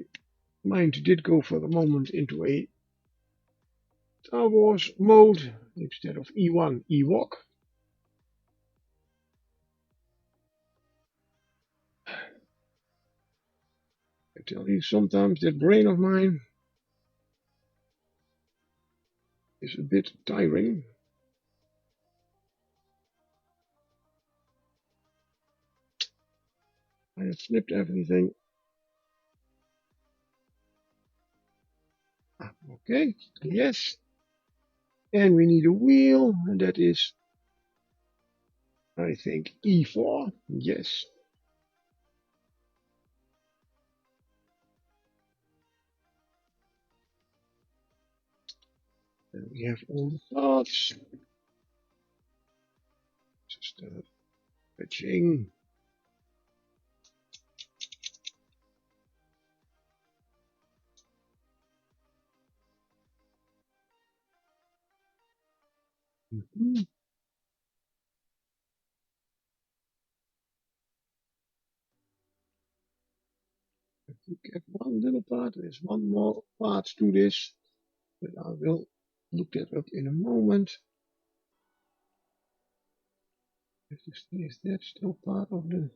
mind did go for the moment into a Star Wars mode instead of E1 Ewok. I tell you, sometimes that brain of mine is a bit tiring. I have snipped everything. Okay, yes. And we need a wheel, and that is, I think, E4. Yes. And we have all the parts. Just fetching. Mhm. To get one little part, there's one more part to this, but I will look that up in a moment. Is that still part of the...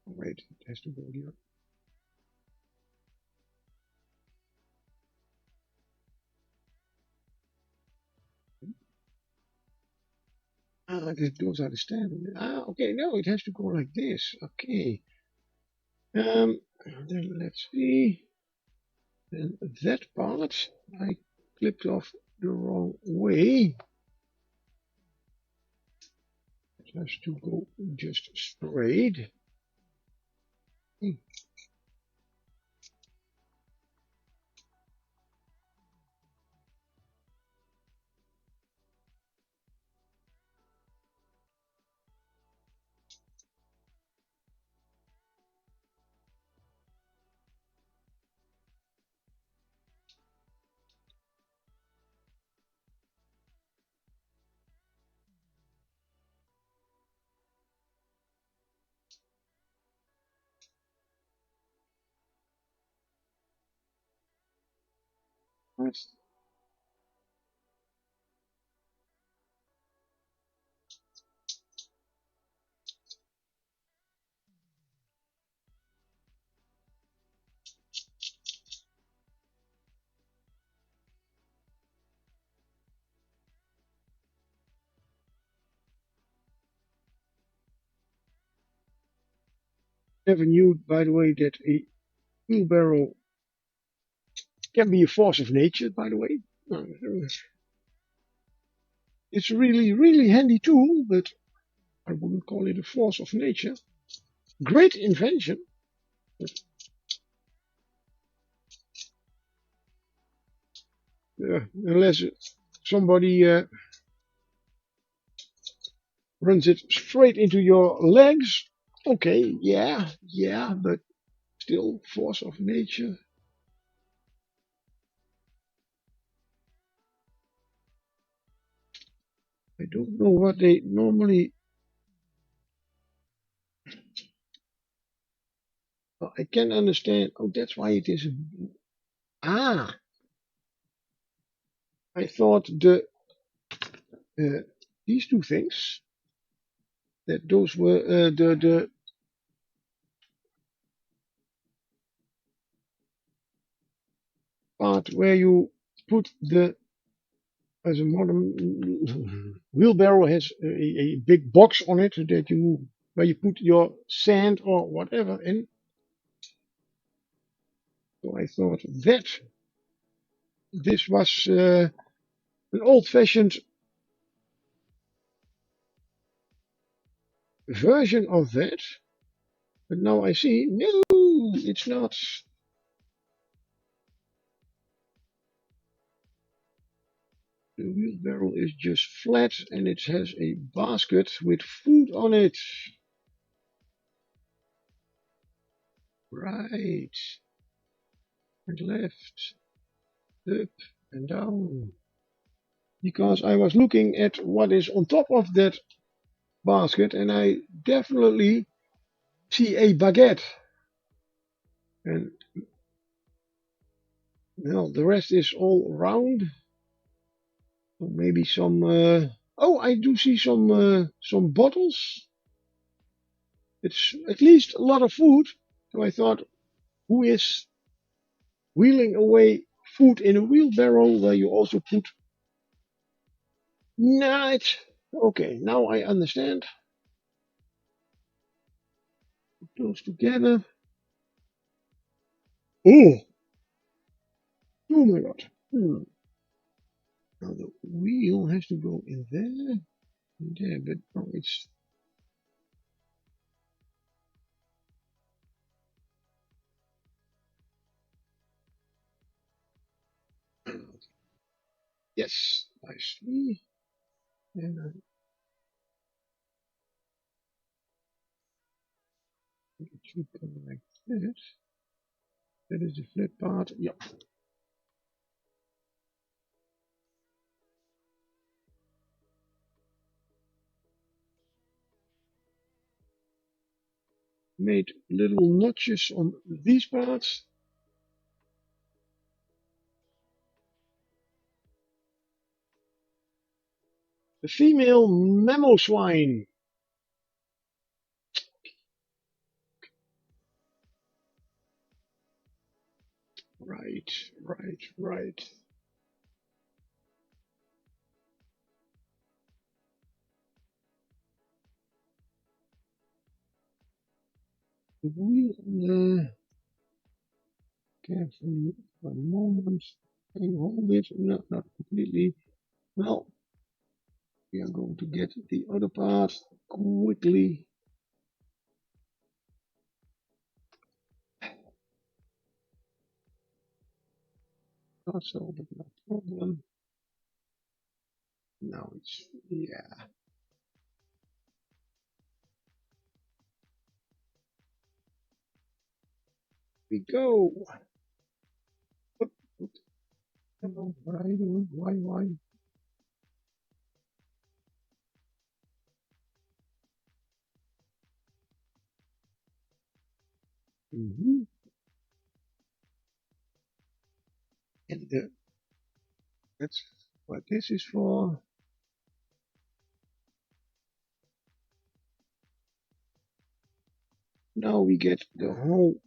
Oh, wait, it has to go here. Those are the standard. Okay, no, it has to go like this. Okay. Then let's see. Then that part, I clicked off the wrong way. It has to go just straight. That's never knew, by the way, that a wheelbarrow can be a force of nature, by the way. It's a really, really handy tool, but I wouldn't call it a force of nature. Great invention. Unless somebody runs it straight into your legs. Okay, yeah, but still force of nature. I don't know what they normally... I can understand. Oh, that's why it is. Ah, I thought uh, these two things, that those were the part where you put the... As a modern wheelbarrow has a big box on it that you where you put your sand or whatever in. So I thought that this was an old-fashioned version of that. But now I see, no, it's not. The wheelbarrow is just flat and it has a basket with food on it. Right and left, up and down. Because I was looking at what is on top of that basket and I definitely see a baguette. And well, the rest is all round. So maybe some. Oh, I do see some bottles. It's at least a lot of food. So I thought, who is wheeling away food in a wheelbarrow where you also put... Nah, it's okay. Now I understand. Put those together. Oh, oh my God. Now the wheel has to go in there, but oh, it's... Yes, I see. And it should go like this. That is the flat part. Yep. Made little notches on these parts. The female mammal swine. Right, right, right. The wheel on the carefully for a moment. Can you hold it? No, not completely. Well, we are going to get the other part quickly. Not so, but no problem. Now it's, yeah. We go. What are you doing? Why? Mm-hmm. And that's what this is for. Now we get the whole.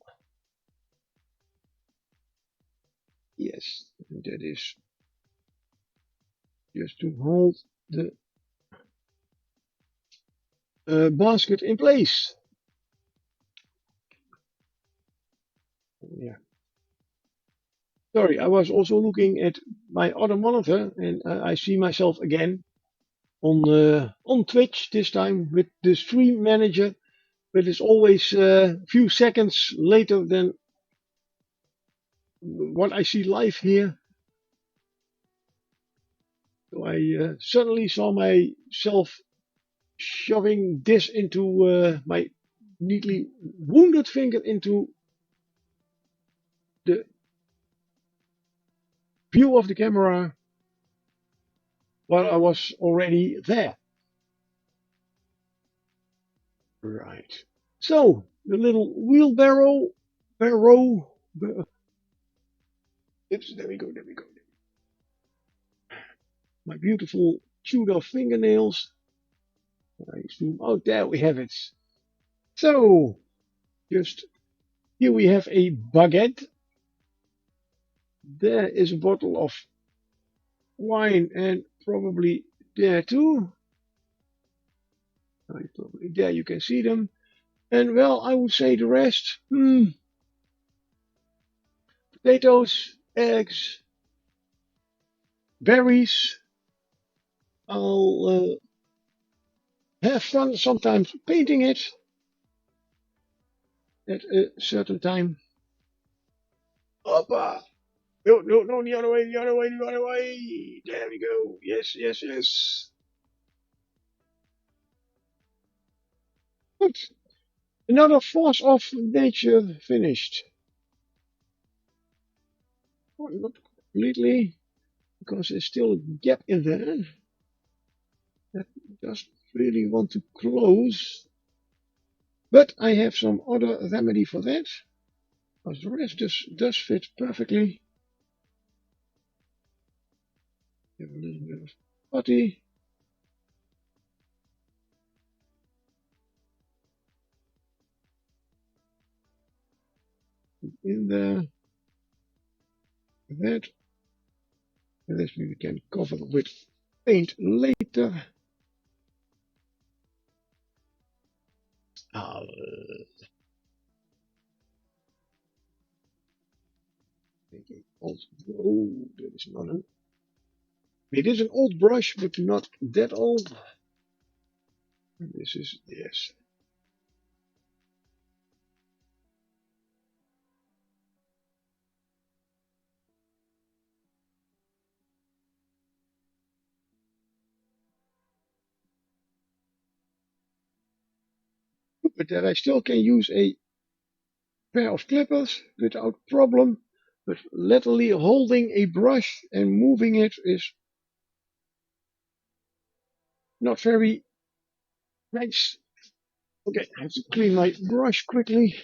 Yes, that is just to hold the basket in place. Yeah. Sorry, I was also looking at my other monitor, and I see myself again on Twitch this time with the stream manager, but it's always a few seconds later than what I see live here. So I suddenly saw myself shoving this into my neatly wounded finger into the view of the camera while I was already there. Right. So the little wheelbarrow, oops, there we go. My beautiful chewed off fingernails. I zoom out. There we have it. So just here we have a baguette. There is a bottle of wine, and probably there too. Probably there you can see them. And well, I would say the rest. Potatoes, eggs, berries. I'll have fun sometimes painting it at a certain time. Hoppa! No, the other way, the other way, the other way. There we go. Yes. Good. Another force of nature finished. Well, not completely, because there's still a gap in there that doesn't really want to close. But I have some other remedy for that, because the rest does fit perfectly. Have a little bit of putty. In there. That. And this we can cover with paint later. Oh, that is not an. It is an old brush, but not that old. This is, yes. But that I still can use a pair of clippers without problem, but laterally holding a brush and moving it is not very nice. Okay, I have to clean my brush quickly.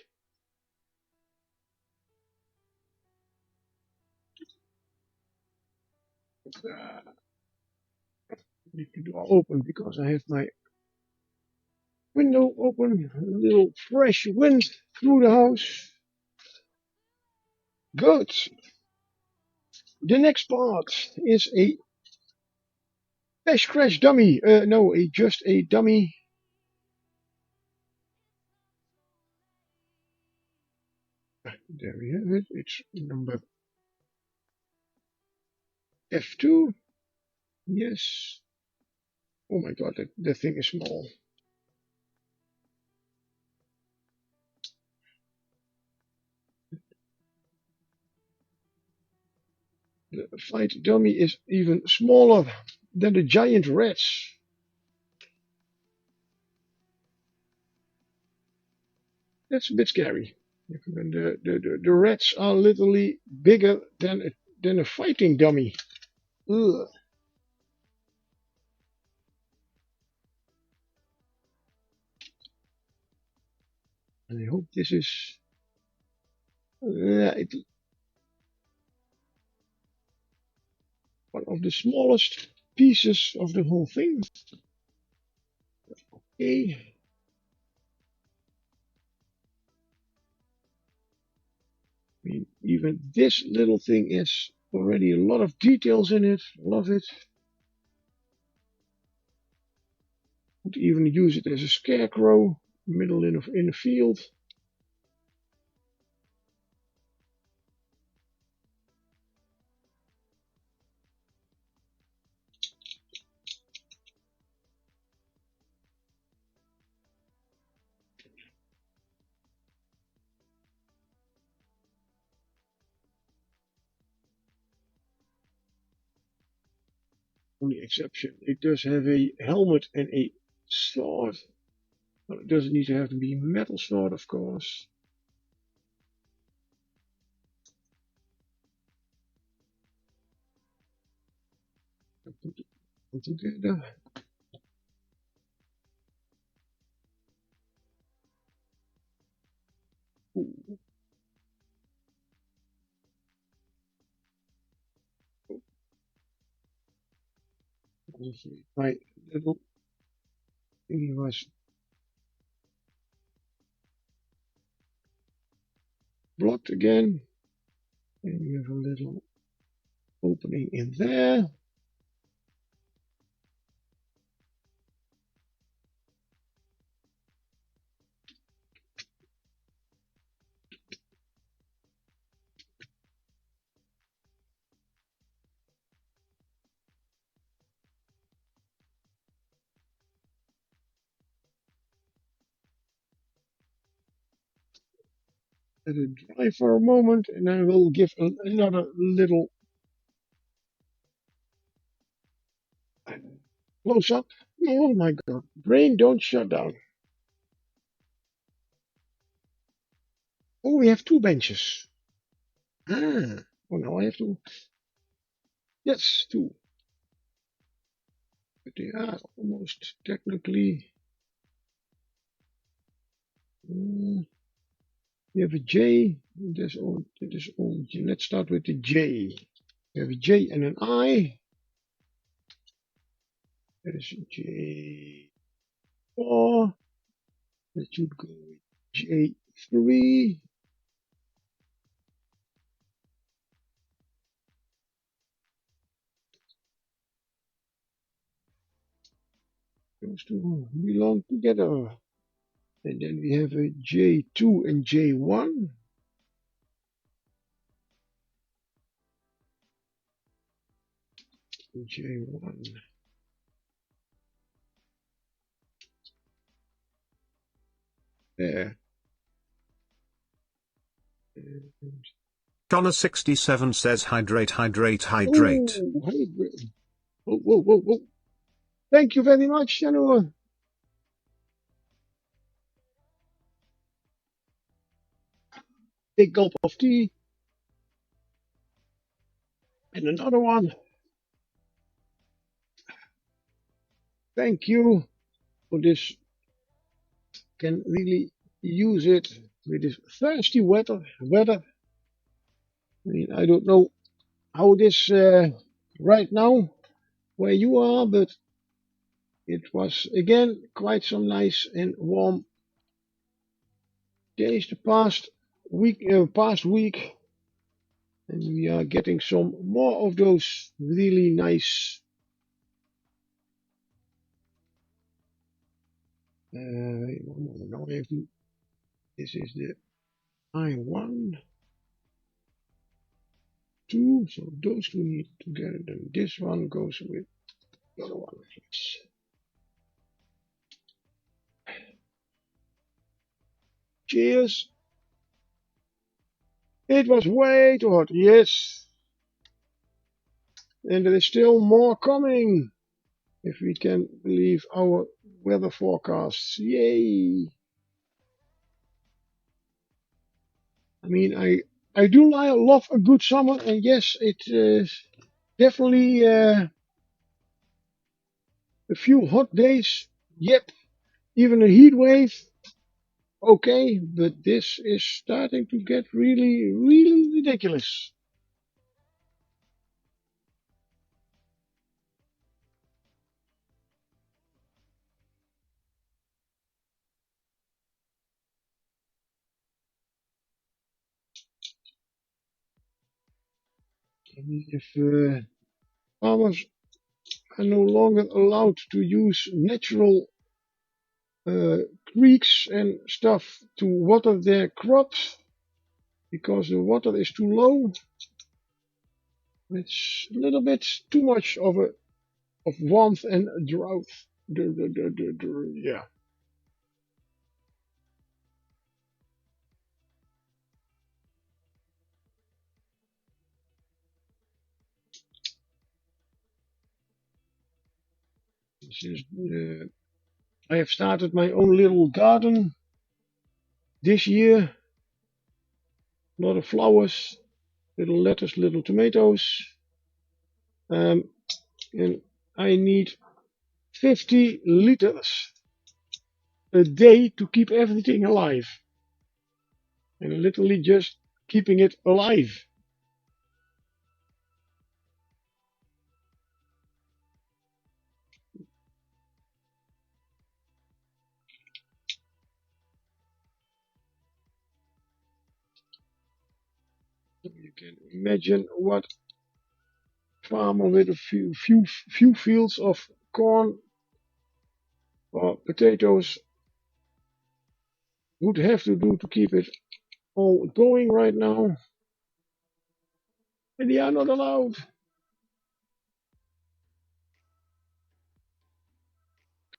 Leave the door open because I have my window open. A little fresh wind through the house. Good. The next part is a Bash Crash dummy. No, just a dummy. There we have it. It's number F2. Yes. Oh my god, that thing is small. The fight dummy is even smaller than the giant rats. That's a bit scary. The rats are literally bigger than a fighting dummy. Ugh. And I hope this is one of the smallest pieces of the whole thing. Okay. I mean, even this little thing is already a lot of details in it. Love it. Could even use it as a scarecrow, middle in a field. Only exception, it does have a helmet and a sword. Well, it doesn't need to have to be metal sword, of course. Put it all together. Ooh. My little thingy was blocked again. And we have a little opening in there. Let it dry for a moment, and I will give another little close up. Oh my god, brain, don't shut down. Oh, we have two benches. Ah, oh, now I have to. Yes, two. But they are almost technically. We have a J. This is all J. Let's start with the J. We have a J and an I. That is J4. That should go with J3. Those two belong together. And then we have a J2 and J1. J1. There. Connor67 says hydrate, hydrate, hydrate. Oh, hydrate. Whoa, whoa, whoa, whoa. Thank you very much, Shannon. big gulp of tea, and another one. Thank you for this. Can really use it with this thirsty weather. I mean, I don't know how it is right now where you are, but it was again quite some nice and warm days the past week, and we are getting some more of those really nice. Wait one moment. Now I have to. This is the I1, 2, so those two need together. Then this one goes with the other one. Yes. Cheers. It was way too hot. Yes. And there is still more coming, if we can believe our weather forecasts. Yay! I mean, I do love a good summer, and yes, it is definitely a few hot days. Yep, even a heat wave. Okay, but this is starting to get really, really ridiculous. I mean, if farmers are no longer allowed to use natural uh, creeks and stuff to water their crops because the water is too low, it's a little bit too much of warmth and drought. Yeah, this is. I have started my own little garden this year. A lot of flowers, little lettuce, little tomatoes, and I need 50 liters a day to keep everything alive, and literally just keeping it alive. You can imagine what farmer with a few fields of corn or potatoes would have to do to keep it all going right now, and they are not allowed.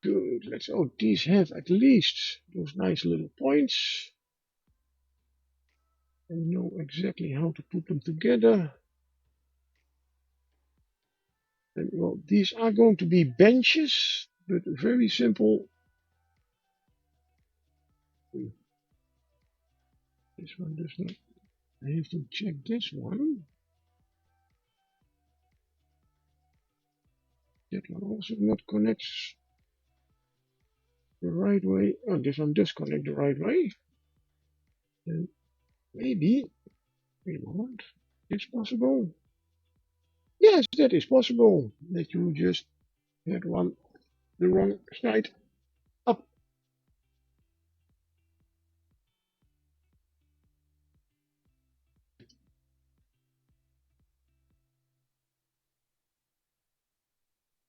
Good. Let's. Oh, these have at least those nice little points. I know exactly how to put them together. And well, these are going to be benches, but very simple. This one does not. I have to check this one. That one also not connects the right way. Oh, this one does connect the right way. Then maybe, wait a moment, it's possible. Yes, that is possible. That you just had one the wrong side up.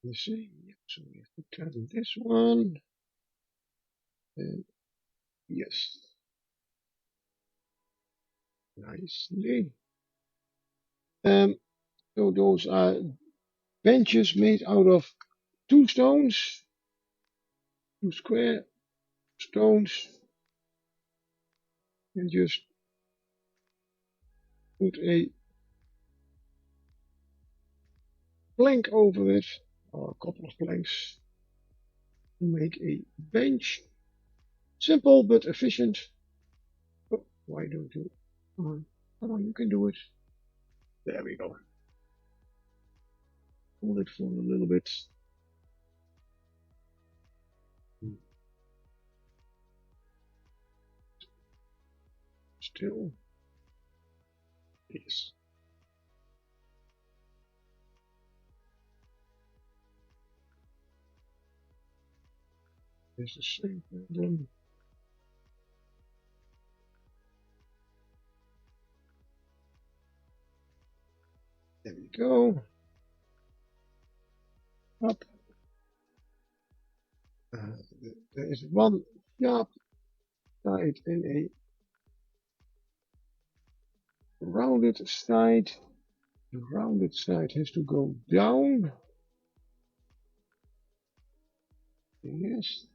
You see, yep, so we have to turn this one. And yes, nicely. So those are benches made out of two stones, two square stones, and just put a plank over it, or a couple of planks, to make a bench. Simple but efficient. Oh, why don't you? Come on, you can do it. There we go. Hold it for a little bit. Still. Yes. It's the same problem. There we go. Up. There is one sharp side and a rounded side. The rounded side has to go down. Yes.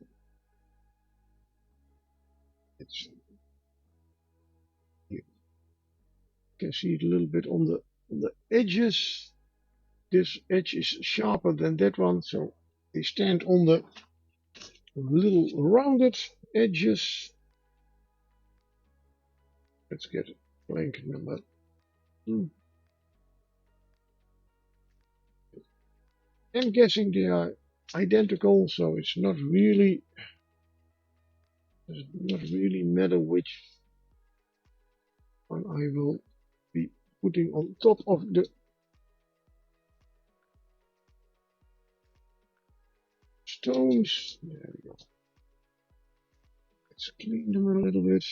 It's, you can see it a little bit on the edges. This edge is sharper than that one, so they stand on the little rounded edges. Let's get a blank number 2. I'm guessing they are identical, so it's not really matter which one I will be putting on top of the stones. There we go. Let's clean them a little bit.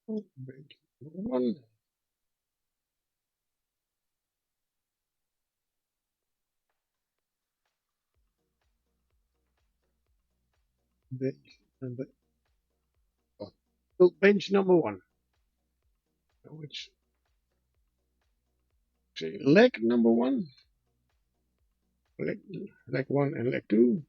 Bank number 1. Bench number bench number 1. Which say leg number 1, leg 1 and leg 2.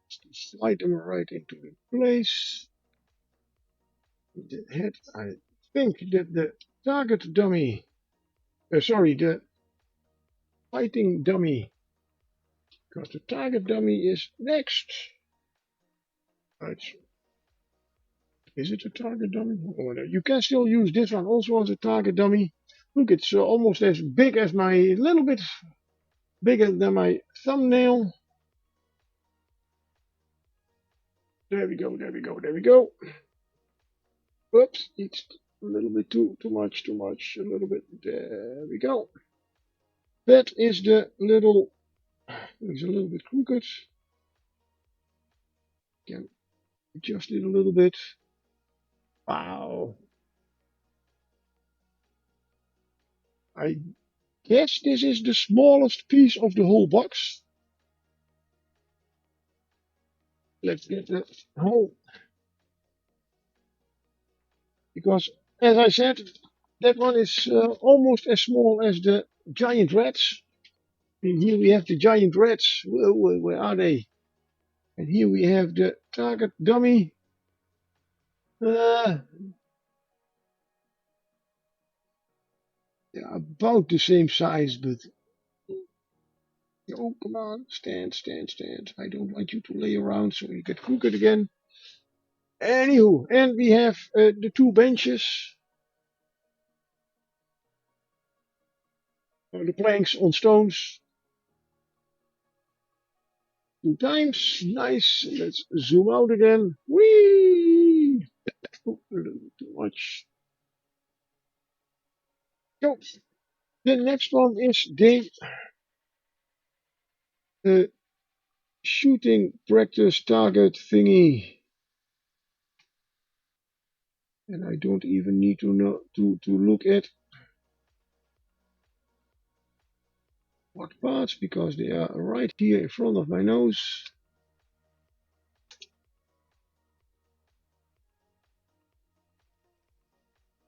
Just slide them right into the place. The head, I think that the target dummy, sorry, the fighting dummy, because the target dummy is next. Right. Is it a target dummy? Oh, no. You can still use this one also as a target dummy. Look, it's almost as big as my, little bit bigger than my thumbnail. There we go, there we go, there we go. Oops, it's a little bit too much, a little bit. There we go. That is the little, it's a little bit crooked. Can adjust it a little bit. Wow. I guess this is the smallest piece of the whole box. Let's get the whole, because as I said, that one is almost as small as the giant rats. And here we have the giant rats. Where are they? And here we have the target dummy. They're about the same size, but Oh, come on. Stand, stand, stand. I don't want you to lay around so you get crooked again. Anywho, and we have the two benches. The planks on stones. 2 times. Nice. Let's zoom out again. Whee! Oh, a little too much. So, the next one is the shooting practice target thingy. And I don't even need to know to look at what parts because they are right here in front of my nose.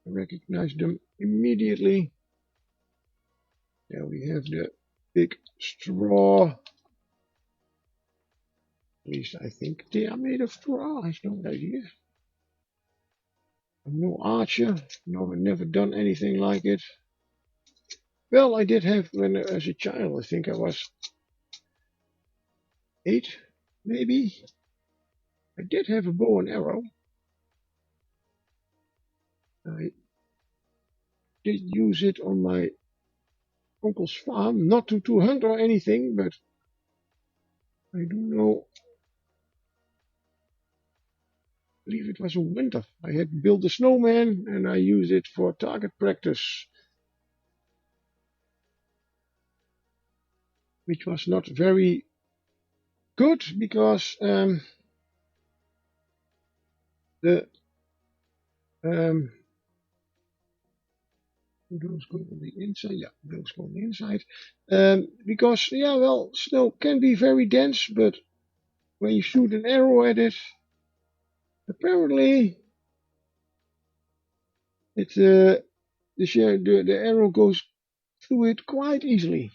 I recognize them immediately. There we have the big straw. At least I think they are made of straw. I have no idea. I'm no archer. No, I've never done anything like it. Well, I did have when as a child. I think I was 8, maybe. I did have a bow and arrow. I did use it on my uncle's farm, not to hunt or anything, but I do know. I believe it was a winter. I had built a snowman and I used it for target practice, which was not very good because the those go on the inside. Yeah, those go on the inside. Because yeah, well, snow can be very dense, but when you shoot an arrow at it, apparently it the arrow goes through it quite easily.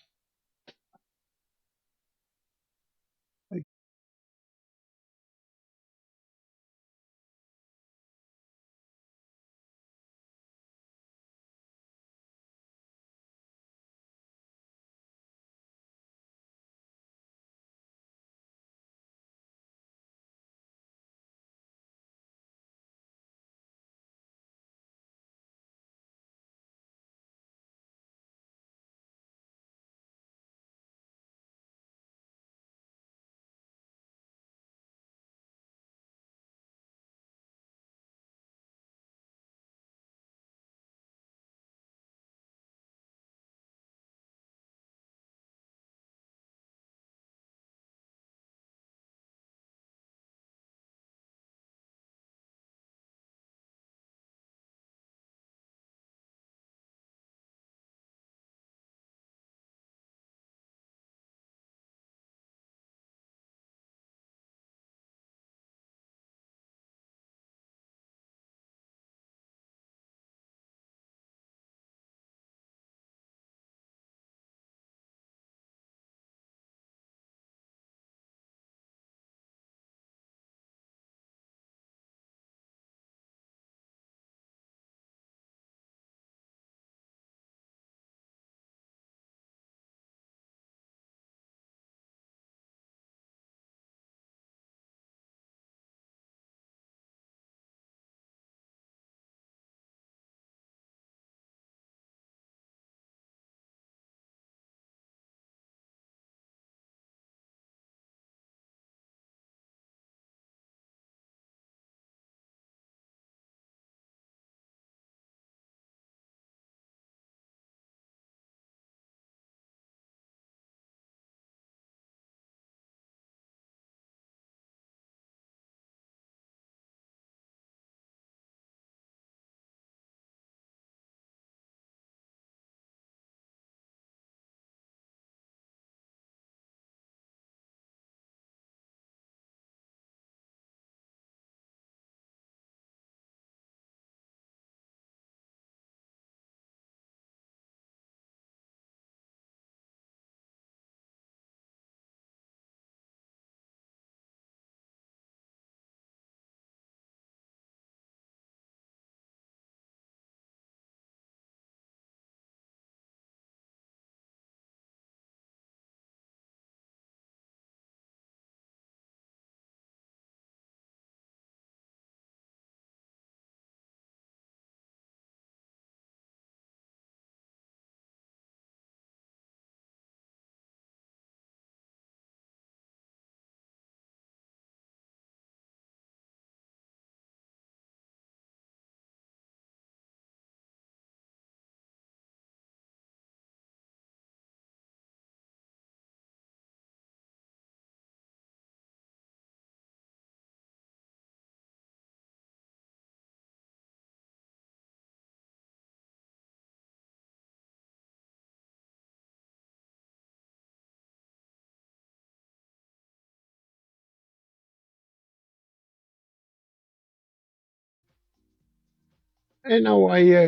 And now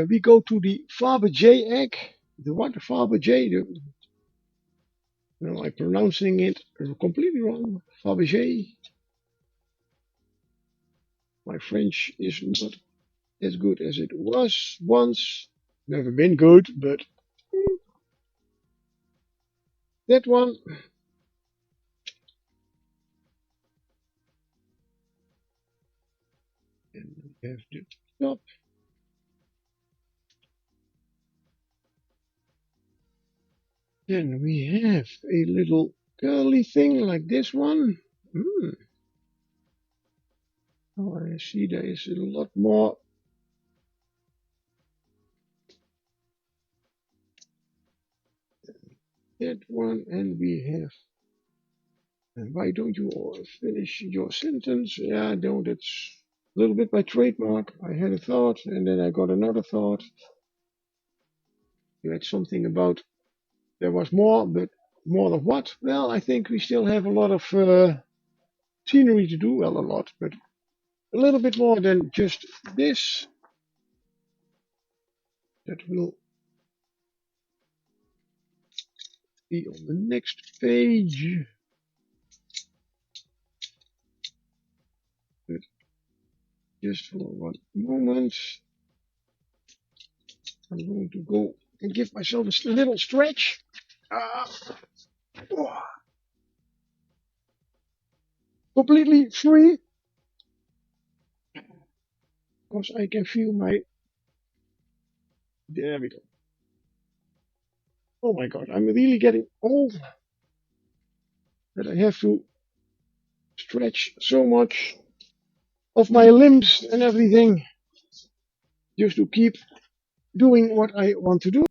we go to the Fabergé egg. The what? The Fabergé? No, I'm pronouncing it completely wrong. Fabergé. My French is not as good as it was once. Never been good, but that one. And we have the top. Then we have a little curly thing like this one. Oh, I see there is a lot more. That one, and we have. And why don't you all finish your sentence? Yeah, no, that's a little bit my trademark. I had a thought, and then I got another thought. You had something about there was more, but more of what? Well, I think we still have a lot of scenery to do. Well, a lot, but a little bit more than just this. That will be on the next page. But just for one moment, I'm going to go and give myself a little stretch. Oh, completely free, because I can feel my. There we go. Oh my God, I'm really getting old that I have to stretch so much of my limbs and everything just to keep doing what I want to do.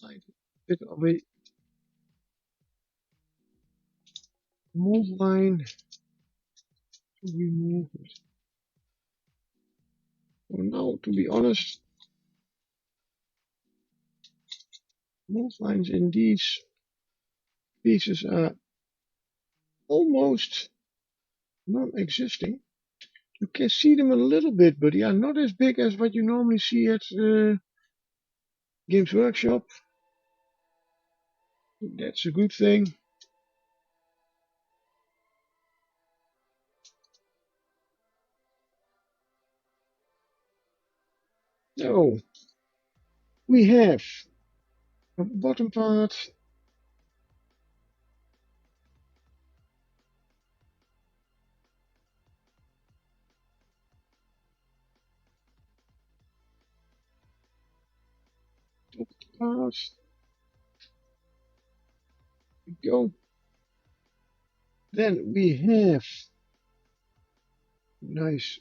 Like a bit of a move line to remove it. So now, to be honest, move lines in these pieces are almost non-existing. You can see them a little bit, but they are not as big as what you normally see at Games Workshop. That's a good thing. So we have the bottom part, top part. Go. Then we have nice.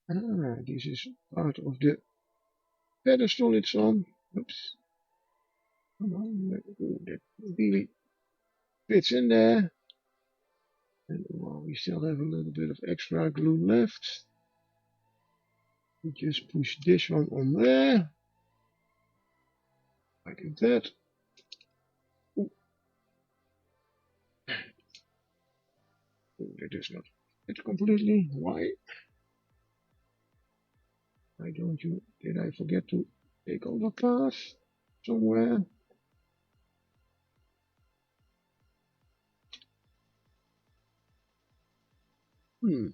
This is part of the pedestal it's on. Oops. Come on, that really fits in there. And well, we still have a little bit of extra glue left. We just push this one on there, like that. Ooh. That is not it completely. Why? Why don't you? Did I forget to take over part somewhere? Hmm.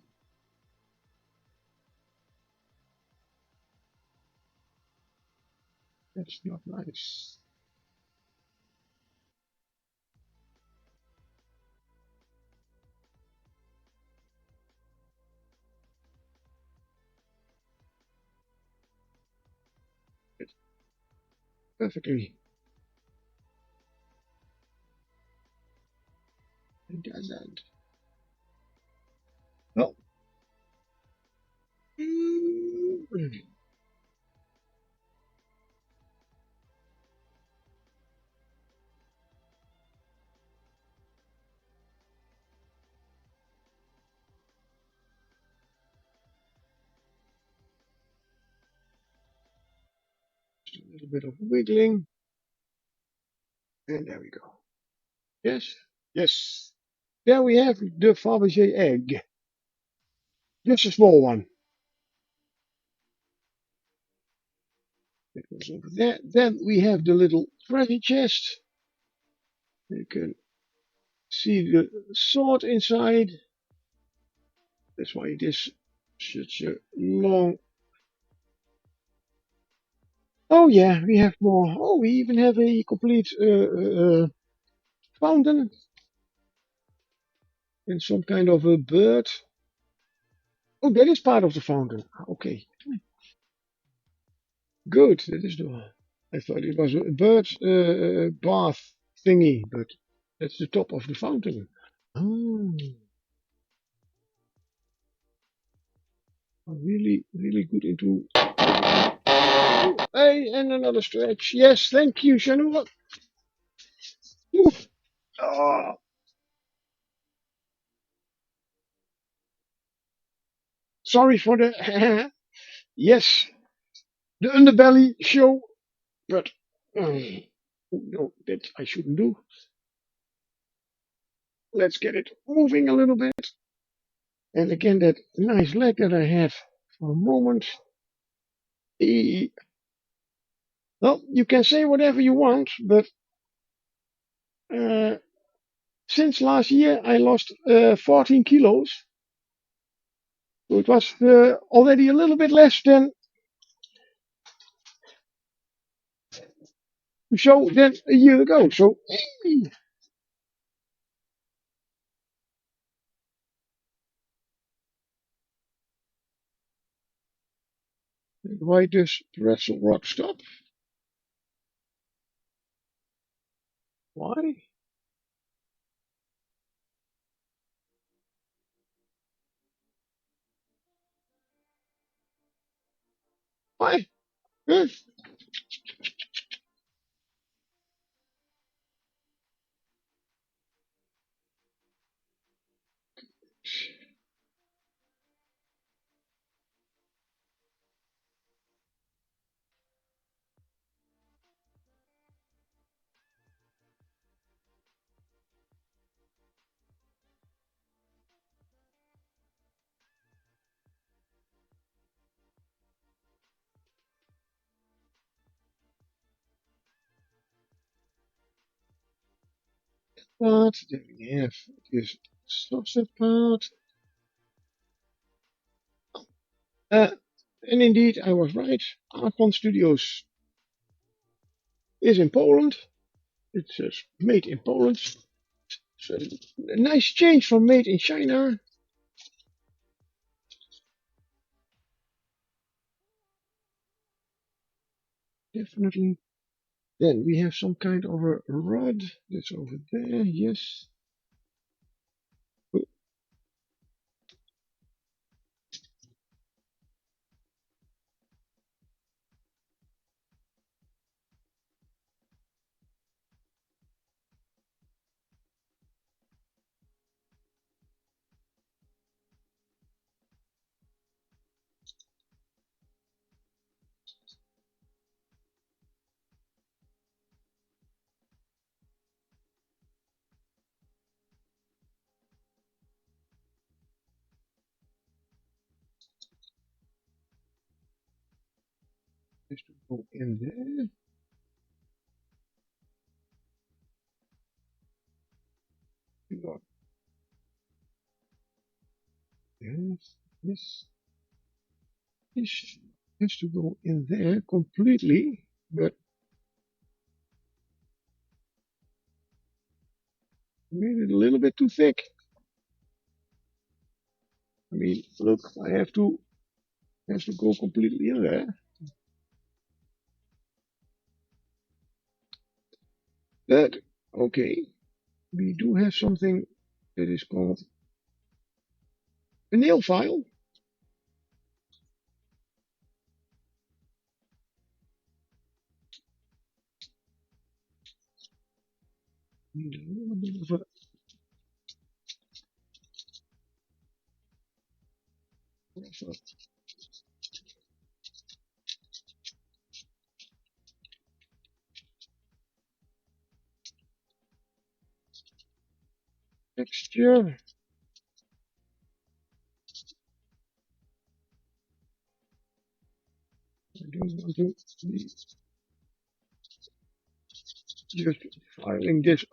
That's not nice. It's perfectly. It doesn't. Well. Mm, just a little bit of wiggling. And there we go. Yes. Yes. There we have the Fabergé egg. Just a small one. It goes over there. Then we have the little treasure chest. You can see the sword inside. That's why it is such a long. Oh yeah, we have more. Oh, we even have a complete fountain and some kind of a bird. Oh, that is part of the fountain. Okay, good. That is the. I thought it was a bird bath thingy, but that's the top of the fountain. Oh, I'm really, really good into. Hey, and another stretch. Yes, thank you, Shanu. Oof. Oh, sorry for the. Yes, the underbelly show, but no, that I shouldn't do. Let's get it moving a little bit. And again, that nice leg that I had for a moment. Eh, well, you can say whatever you want, but uh, since last year I lost 14 kilos. So it was already a little bit less than than a year ago. So why does pretzel rock stop? Why? Why? Huh? But there we have this subset part. Uh, and indeed, I was right. Archon Studios is in Poland. It says made in Poland. So a nice change from made in China. Definitely. Then we have some kind of a rod that's over there. Yes. Just to go in there. We got Yes, this has to go in there completely, but made it a little bit too thick. I mean, look, I have to go completely in there. But okay, we do have something that is called a nail file. Need a little bit of a rougher texture. I don't want to be just filing this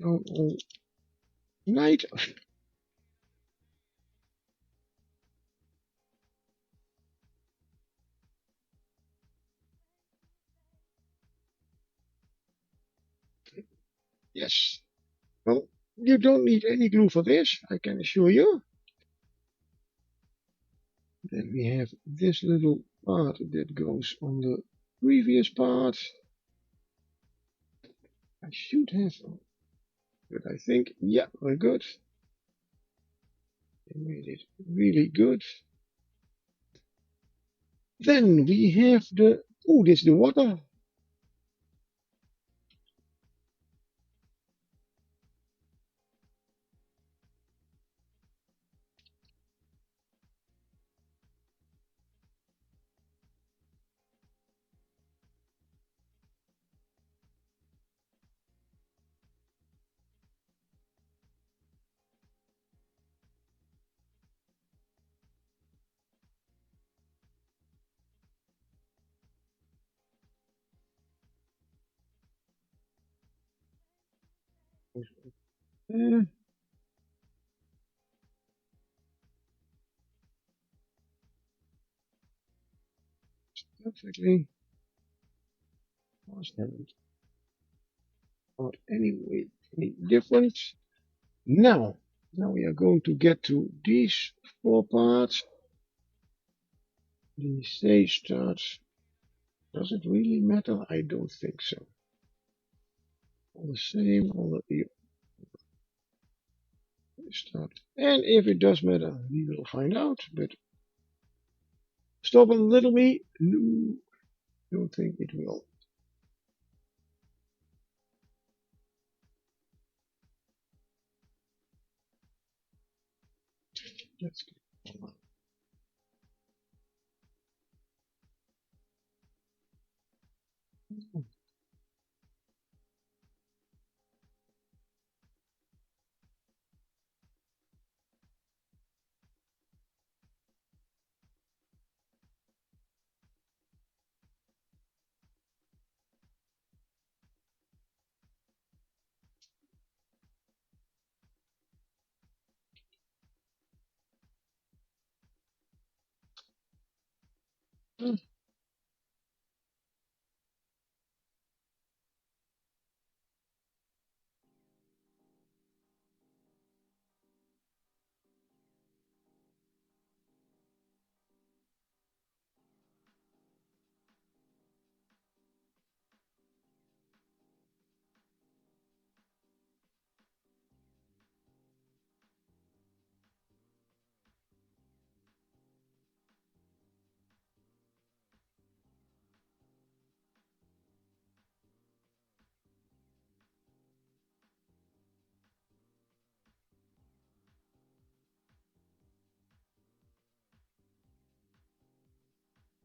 down all night. Yes. Well, you don't need any glue for this, I can assure you. Then we have this little part that goes on the previous part. I should have, but I think, yeah, we're good. They made it really good. Then we have the, oh, this is the water. Uh, perfectly. Must haven't got any difference. Now we are going to get to these four parts. The stage starts. Does it really matter? I don't think so. All the same, all the start. And if it does matter, we will find out. But stop a little me. No, don't think it will. Let's go.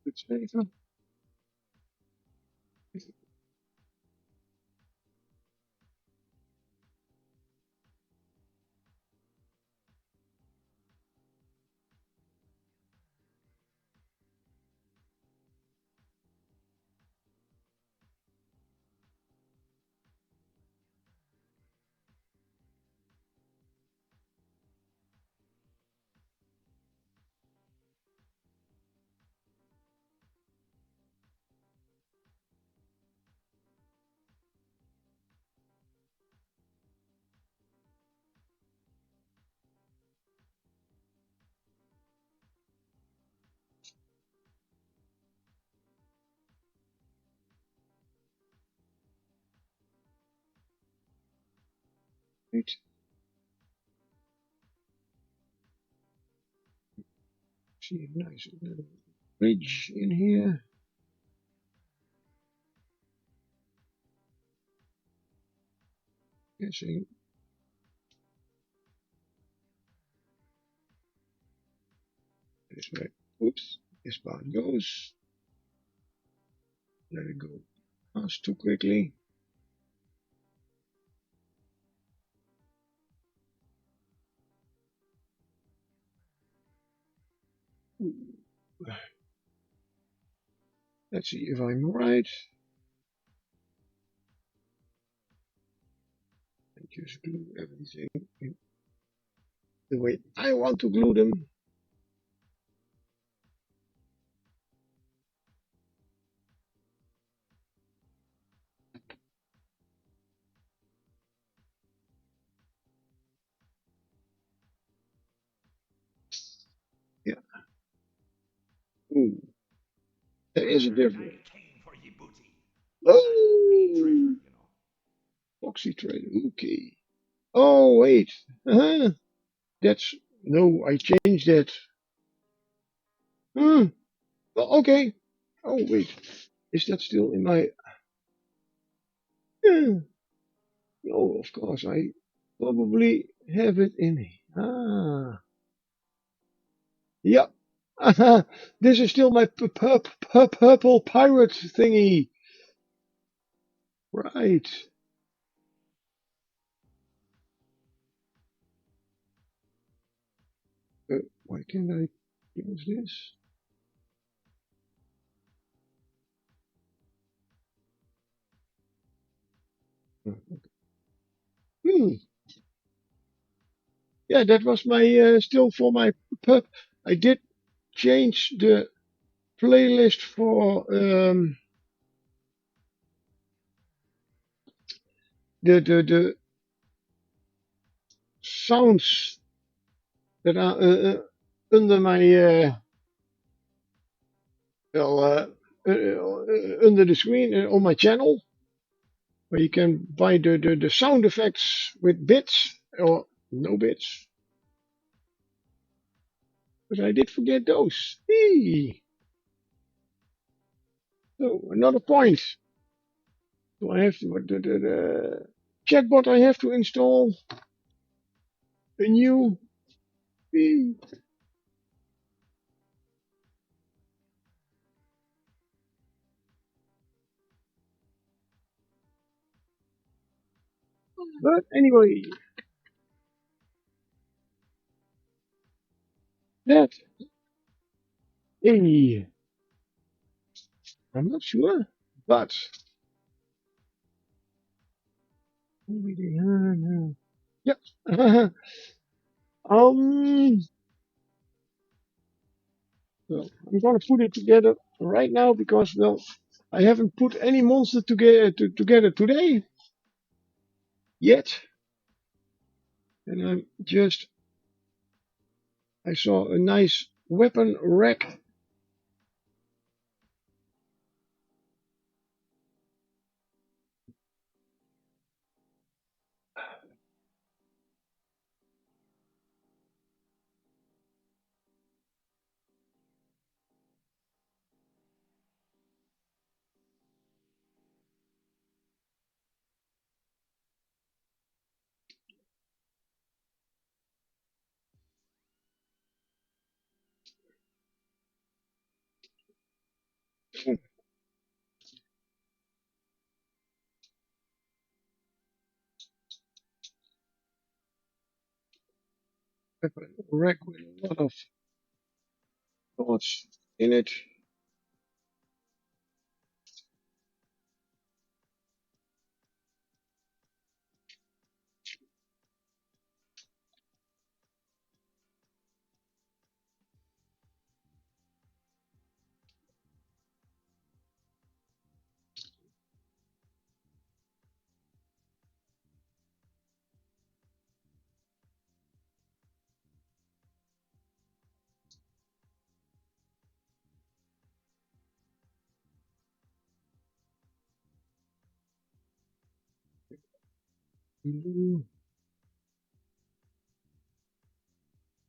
It's later. Right. See a nice little bridge in here. Guessing this way. Oops, this part goes. Let it go past too quickly. Let's see if I'm right. And just glue everything in the way I want to glue them. Yeah. Ooh, there is a difference. Oh, Foxy Trader. Okay. Oh, wait. Uh-huh. That's no, I changed that. Hmm. Well, okay. Oh, wait. Is that still in my? No, of course. I probably have it in. Ah. Yep. This is still my purple pirate thingy. Right. Why can't I use this? Hmm. Yeah, that was my still for my pup. I did change the playlist for the sounds that are under my well under the screen on my channel, where you can buy the sound effects with bits or no bits. But I did forget those. Hey. So another point. So I have to the chatbot I have to install a new. Hey. But anyway, that hey, I'm not sure, but yep. um, well, I'm gonna put it together right now because well, I haven't put any monster together today yet, and I saw a nice weapon rack. Weapon rack with a lot of thoughts in it.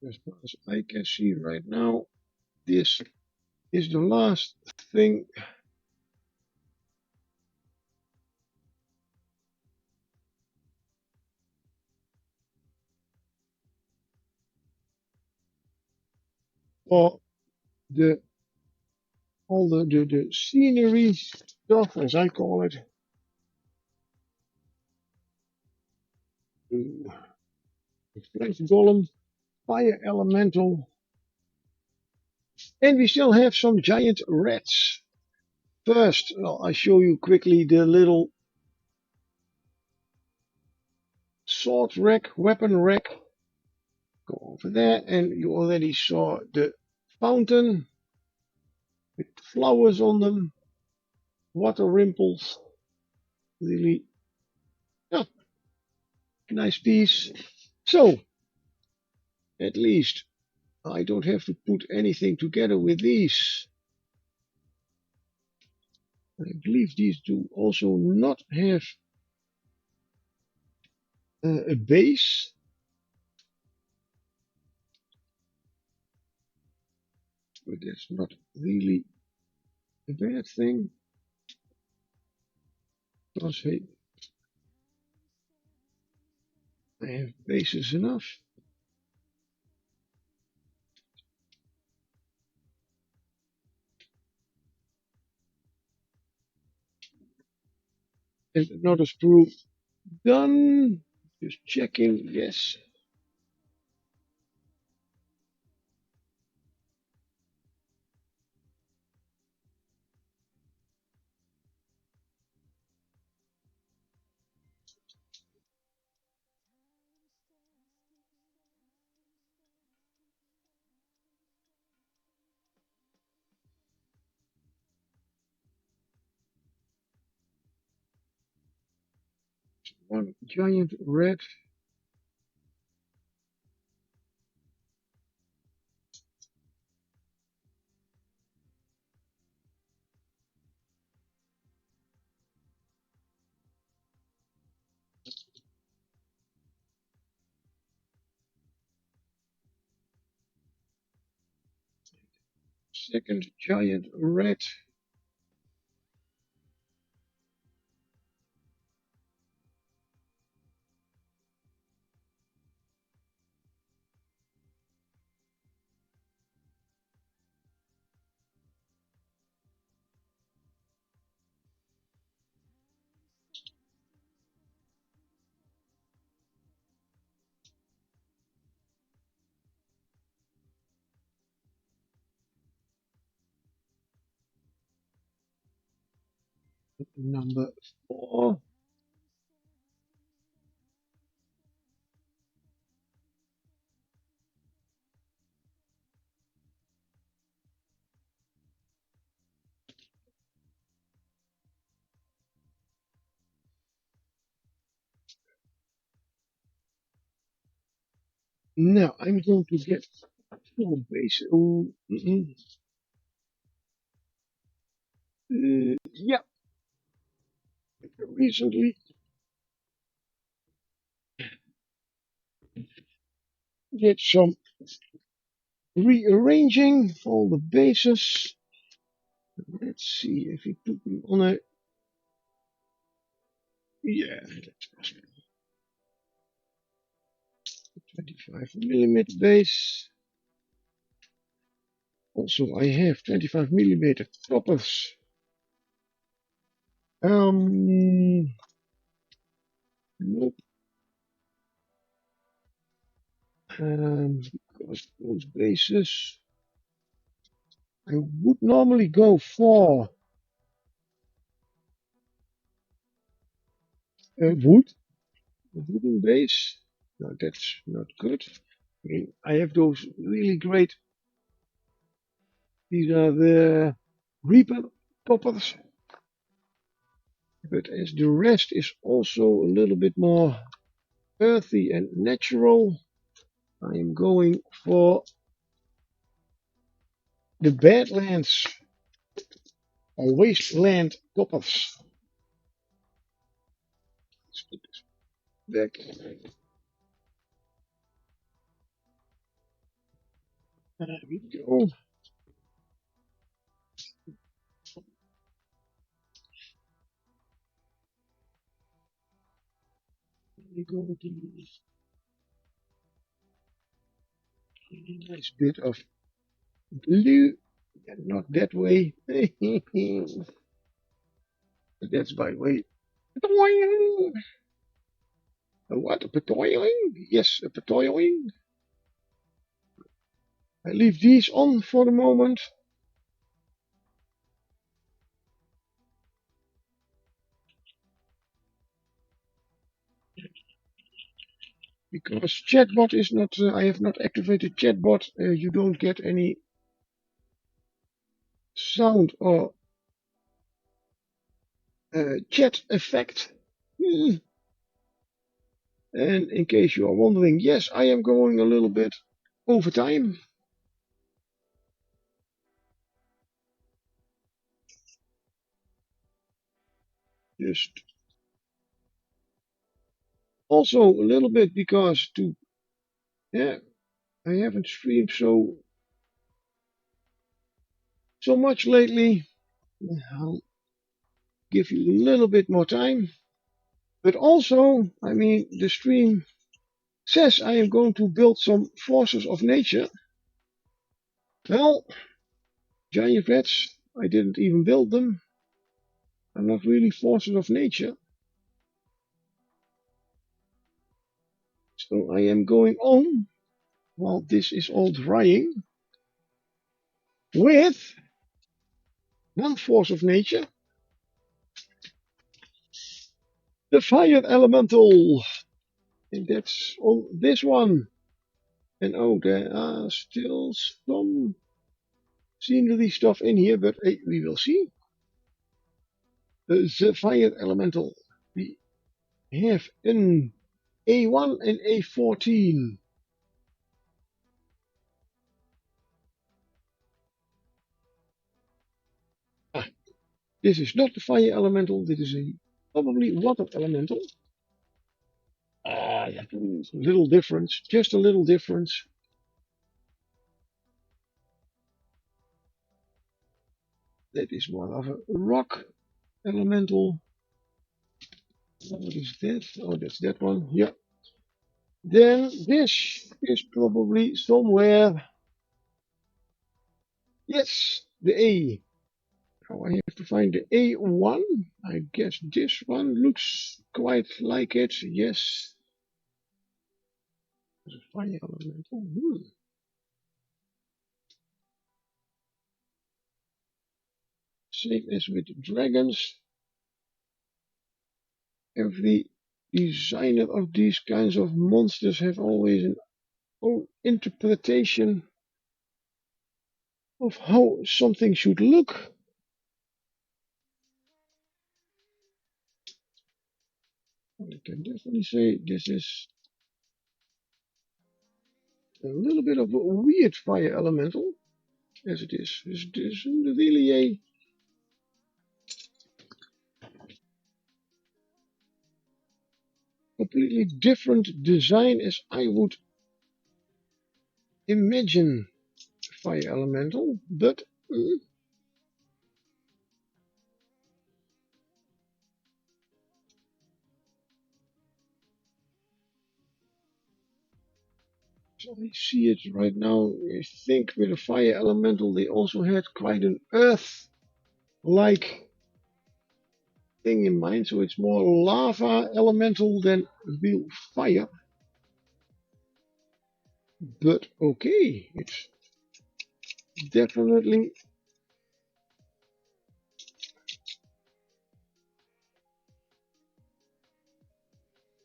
as far as I can see right now, this is the last thing. For the all the scenery stuff, as I call it. The French golem, fire elemental, and we still have some giant rats. First, well, I show you quickly the little sword rack, weapon rack. Go over there, and you already saw the fountain with flowers on them, water ripples. Really, yeah, nice piece. So, at least I don't have to put anything together with these. I believe these do also not have a base. But that's not really a bad thing. Because hey, I have bases enough. And another sprue done. Just checking, yes. One giant red. Second giant red. Number 4. Now I'm going to get 4 base. Oh, yeah, recently did some rearranging all the bases. Let's see if we put them on a, yeah, that's possible. 25mm base. Also, I have 25mm coppers. Nope. Because those bases, I would normally go for wood, a wooden base. No, that's not good. I mean, I have those really great. These are the Reaper coppers. But as the rest is also a little bit more earthy and natural, I am going for the Badlands or Wasteland coppers. Let's put this back. There we go. There we go with the nice bit of blue. And not that way. That's by way. Petoiling. What? A petoiling? Yes, a petoiling. I leave these on for the moment. Because chatbot is not, I have not activated chatbot. You don't get any sound or chat effect. And in case you are wondering, yes, I am going a little bit over time. Just also a little bit because yeah, I haven't streamed so much lately. I'll give you a little bit more time. But also, I mean, the stream says I am going to build some forces of nature. Well, giant rats, I didn't even build them. I'm not really forces of nature. So I am going on, while this is all drying, with one force of nature, the fire elemental. And that's on this one. And oh, there are still some scenery stuff in here, but hey, we will see. The fire elemental. We have an A1 and A14. Ah, this is not the fire elemental, this is probably water elemental. Ah, yeah, little difference, just a little difference. That is more of a rock elemental. What is that? Oh, that's that one. Yeah. Then this is probably somewhere. Yes, the A. Now I have to find the A1. I guess this one looks quite like it. Yes. There's a fire elemental. Same as with dragons. Every designer of these kinds of monsters have always an own interpretation of how something should look. I can definitely say this is a little bit of a weird fire elemental, as it is. It is really a completely different design as I would imagine fire elemental, but so I see it right now. I think with a fire elemental they also had quite an earth-like thing in mind, so it's more lava elemental than real fire. But okay, it's definitely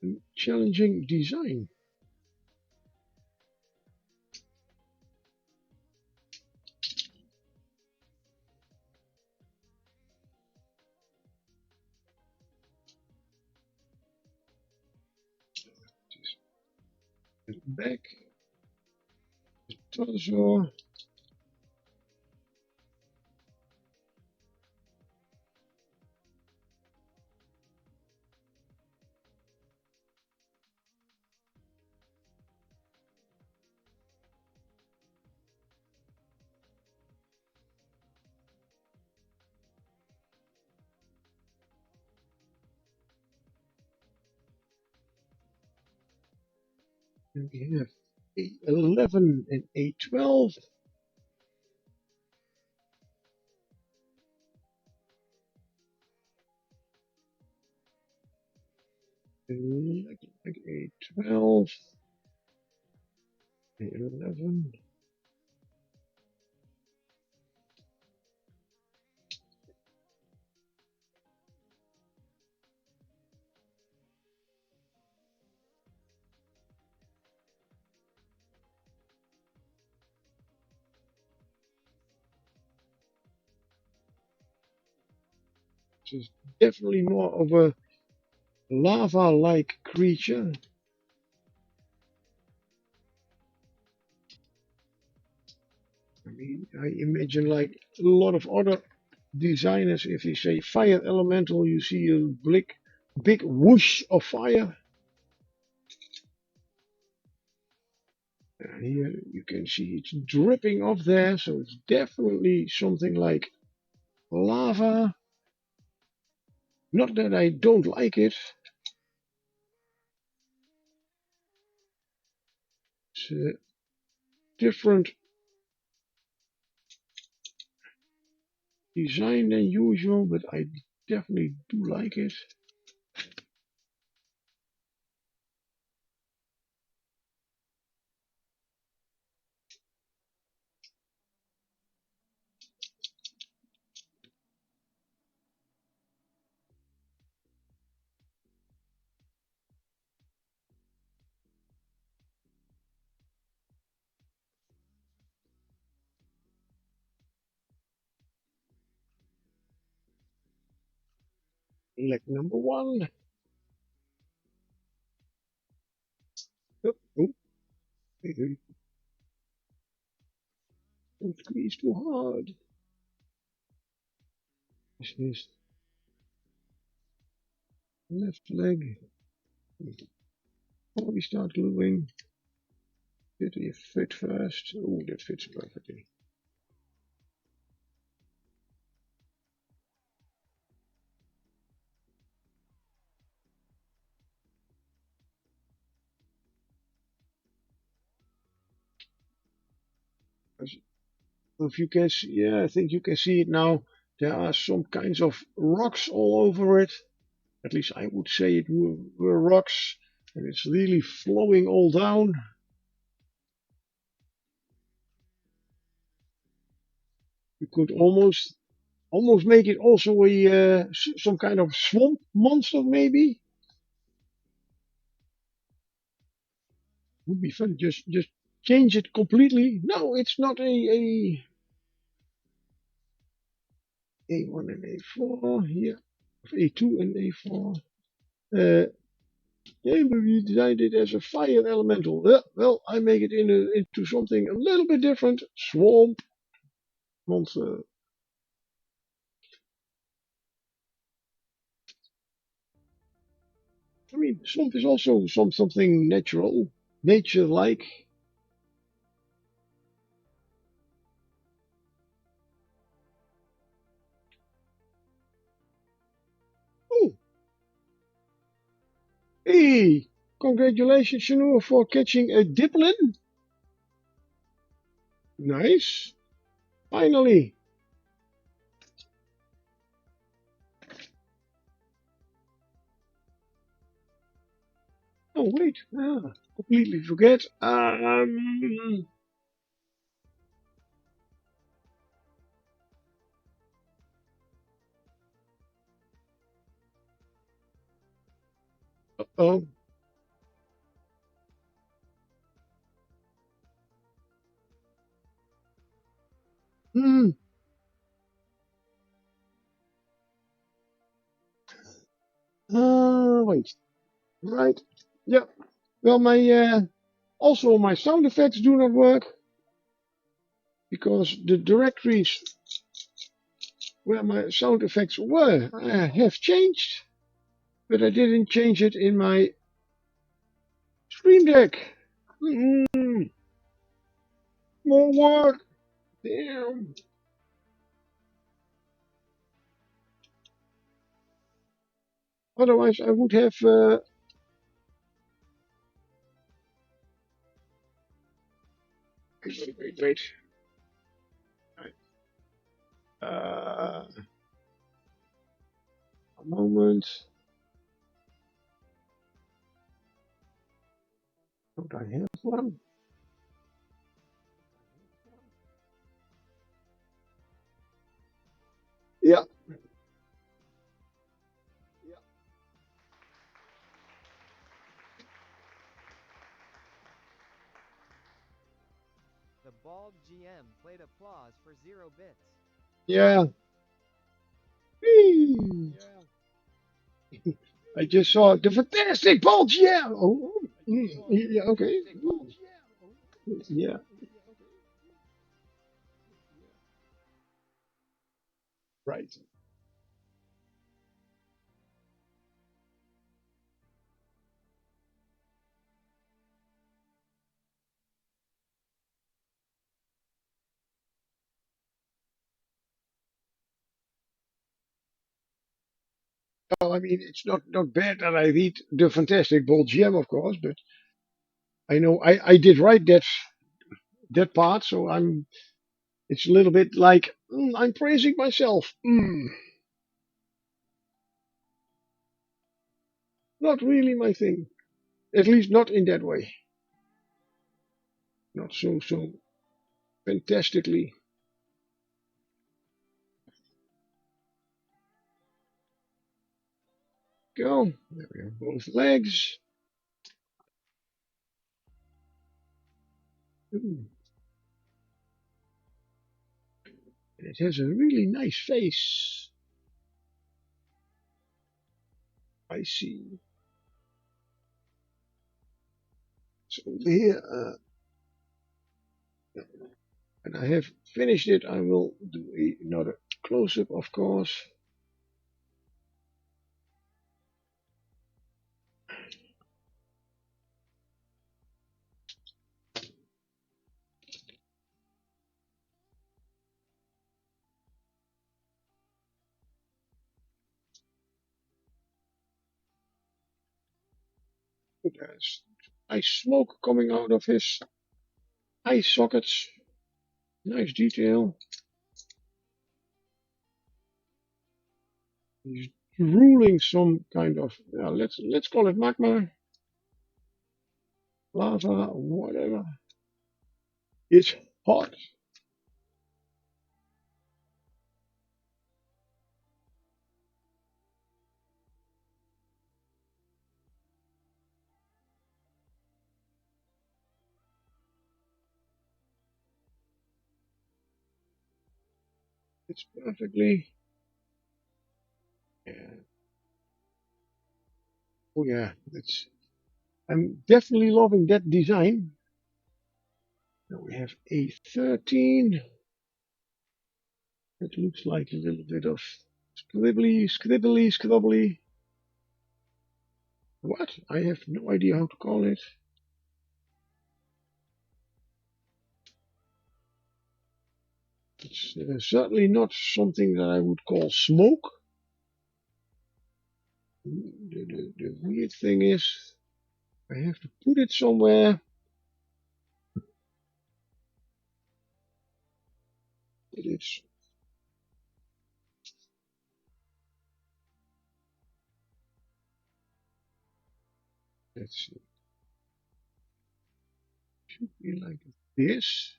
a challenging design. Back, torso. And we have A11 and A12. Like A12, A11. This is definitely more of a lava-like creature. I mean, I imagine like a lot of other designers, if you say fire elemental, you see a big whoosh of fire. And here you can see it's dripping off there, so it's definitely something like lava. Not that I don't like it. It's a different design than usual, but I definitely do like it. Leg number one. Oh, oh, don't squeeze too hard. This is left leg. Before we start gluing, did it fit first? Oh, that fits perfectly. If you can see, yeah, I think you can see it now. There are some kinds of rocks all over it. At least I would say it were rocks, and it's really flowing all down. You could almost make it also a some kind of swamp monster, maybe. Would be fun. Just change it completely. No, it's not a A1 and A4 here. A2 and A4. Yeah, but we designed it as a fire elemental. Well, I make it into something a little bit different. Swamp monster. I mean, swamp is also something natural, nature-like. Oh, hey! Congratulations, Shanur, for catching a diplin. Nice. Finally. Oh, wait. Completely forget. Uh-oh. Hmm. Wait. Right. Yeah. Well, also my sound effects do not work because the directories where my sound effects were have changed, but I didn't change it in my Stream Deck. More work. Damn. Otherwise, I would have Wait. Right. A moment. Don't I have one? Yeah. The bald GM played applause for 0 bits. Yeah. Whee! I just saw the fantastic bulge. Yeah. Oh, yeah. Okay. Yeah. Right. Well, I mean, it's not bad that I read the fantastic bulge gem, of course, but I know I did write that part, so I'm. It's a little bit like I'm praising myself. Not really my thing. At least not in that way. Not so fantastically. Go. There we have both legs. Mm. It has a really nice face. I see. So over here, when I have finished it, I will do another close-up, of course. There's nice smoke coming out of his eye sockets. Nice detail. He's drooling some kind of, let's call it magma, lava, whatever. It's hot. It's perfectly. Yeah. Oh yeah, I'm definitely loving that design. Now we have A13. It looks like a little bit of scribbly. What? I have no idea how to call it. It's certainly not something that I would call smoke. The weird thing is, I have to put it somewhere. It is. Let's see. Should be like this.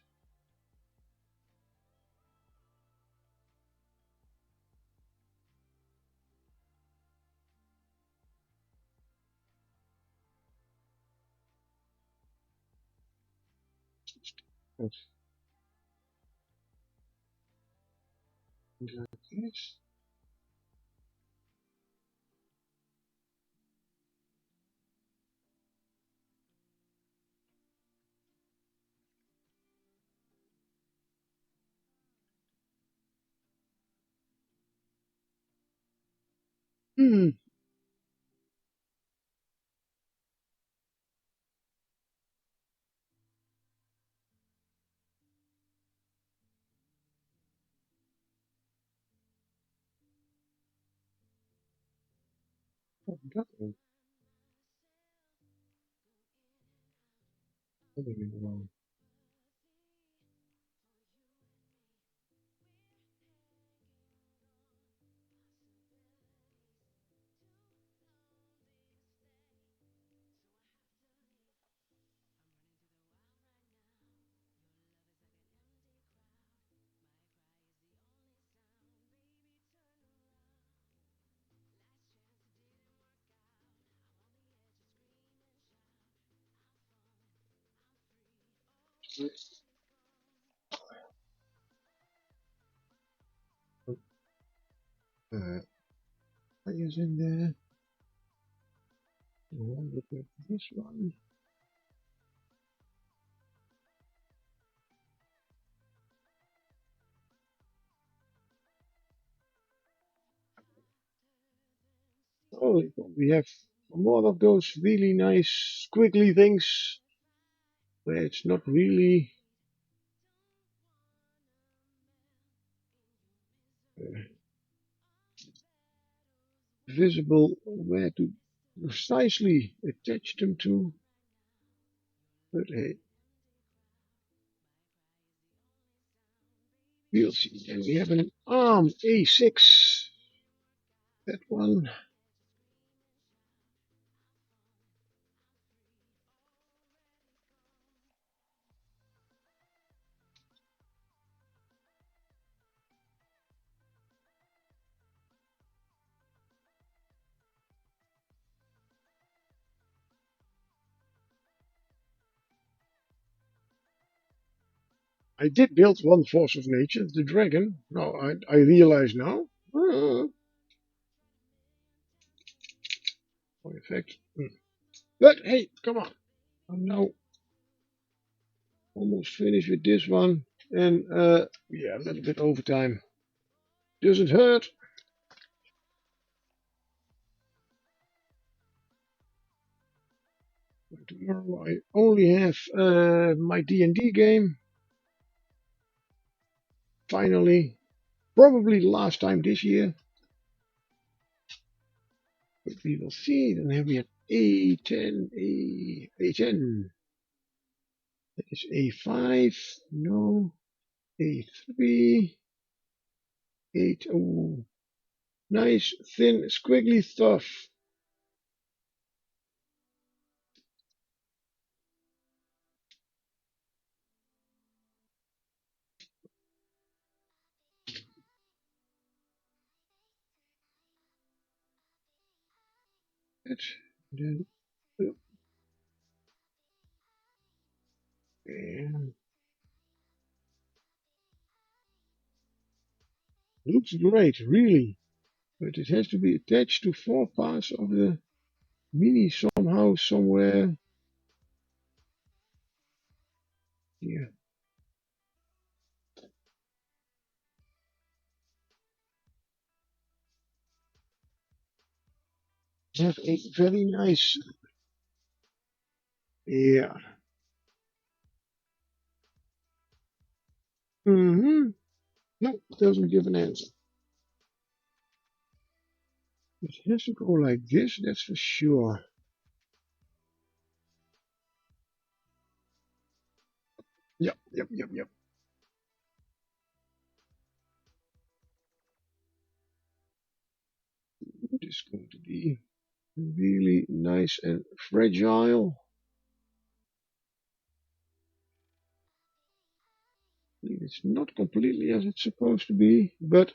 Like this. Hmm. Oh, that one. That one is wrong. Is in there. Look at this one. Oh, we have more of those really nice squiggly things where it's not really visible where to precisely attach them to. But hey, we'll see. And we have an ARM A6. That one. I did build one force of nature, the dragon. No, I realize now. For effect. But hey, come on. I'm now almost finished with this one. And yeah, a little bit overtime. Doesn't hurt. Tomorrow I only have my D&D game. Finally. Probably last time this year. But we will see. Then have we at A10, A10. That is A5. No. A3. 8. Oh. Nice, thin, squiggly stuff. That. Then. And looks great, really. But it has to be attached to 4 parts of the mini somehow, somewhere. Here. Have a very nice. Yeah. Mm-hmm. No, it doesn't give an answer. It has to go like this, that's for sure. Yep. It is going to be really nice and fragile. It's not completely as it's supposed to be, but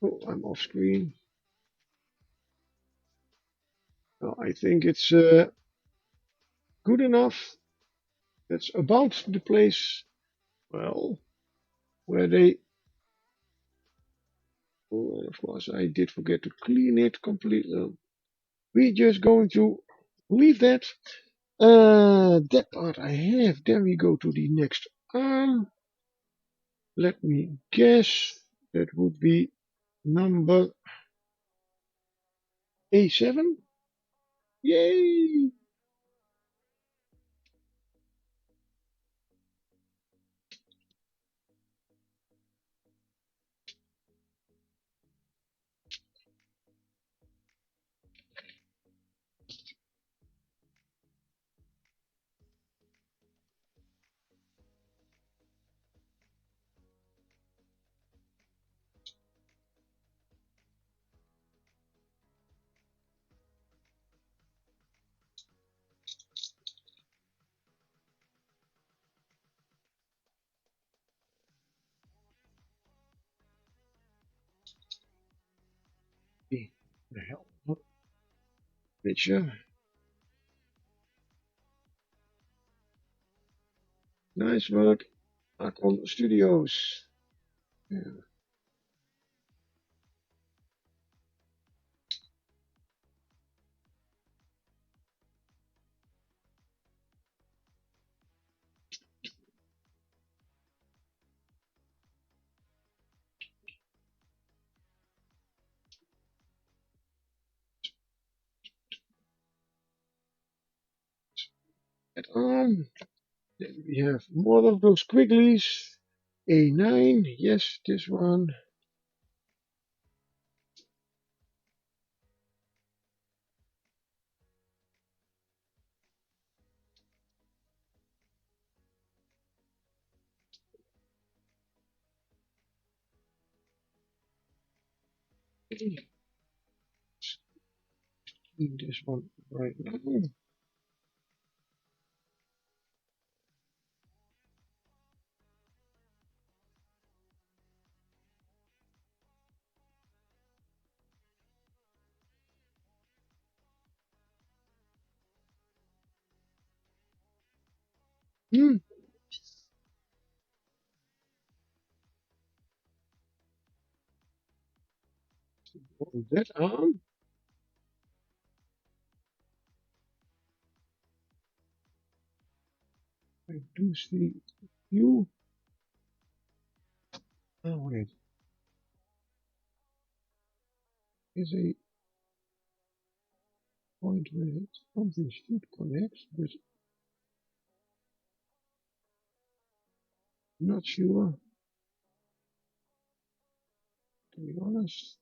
oh, I'm off screen. Well, I think it's good enough. That's about the place, well, where they. Oh, and of course, I did forget to clean it completely. We're just going to leave that. That part I have. Then we go to the next arm. Let me guess. That would be number A7. Yay! The hell? What picture? Nice work, Archon Studios. Yeah. At arm. Then we have more of those quigglies. A9, yes, this one. This one right now. Hmm. On that arm. I do see you. Oh wait, is a point where something should connect, but not sure. To be honest,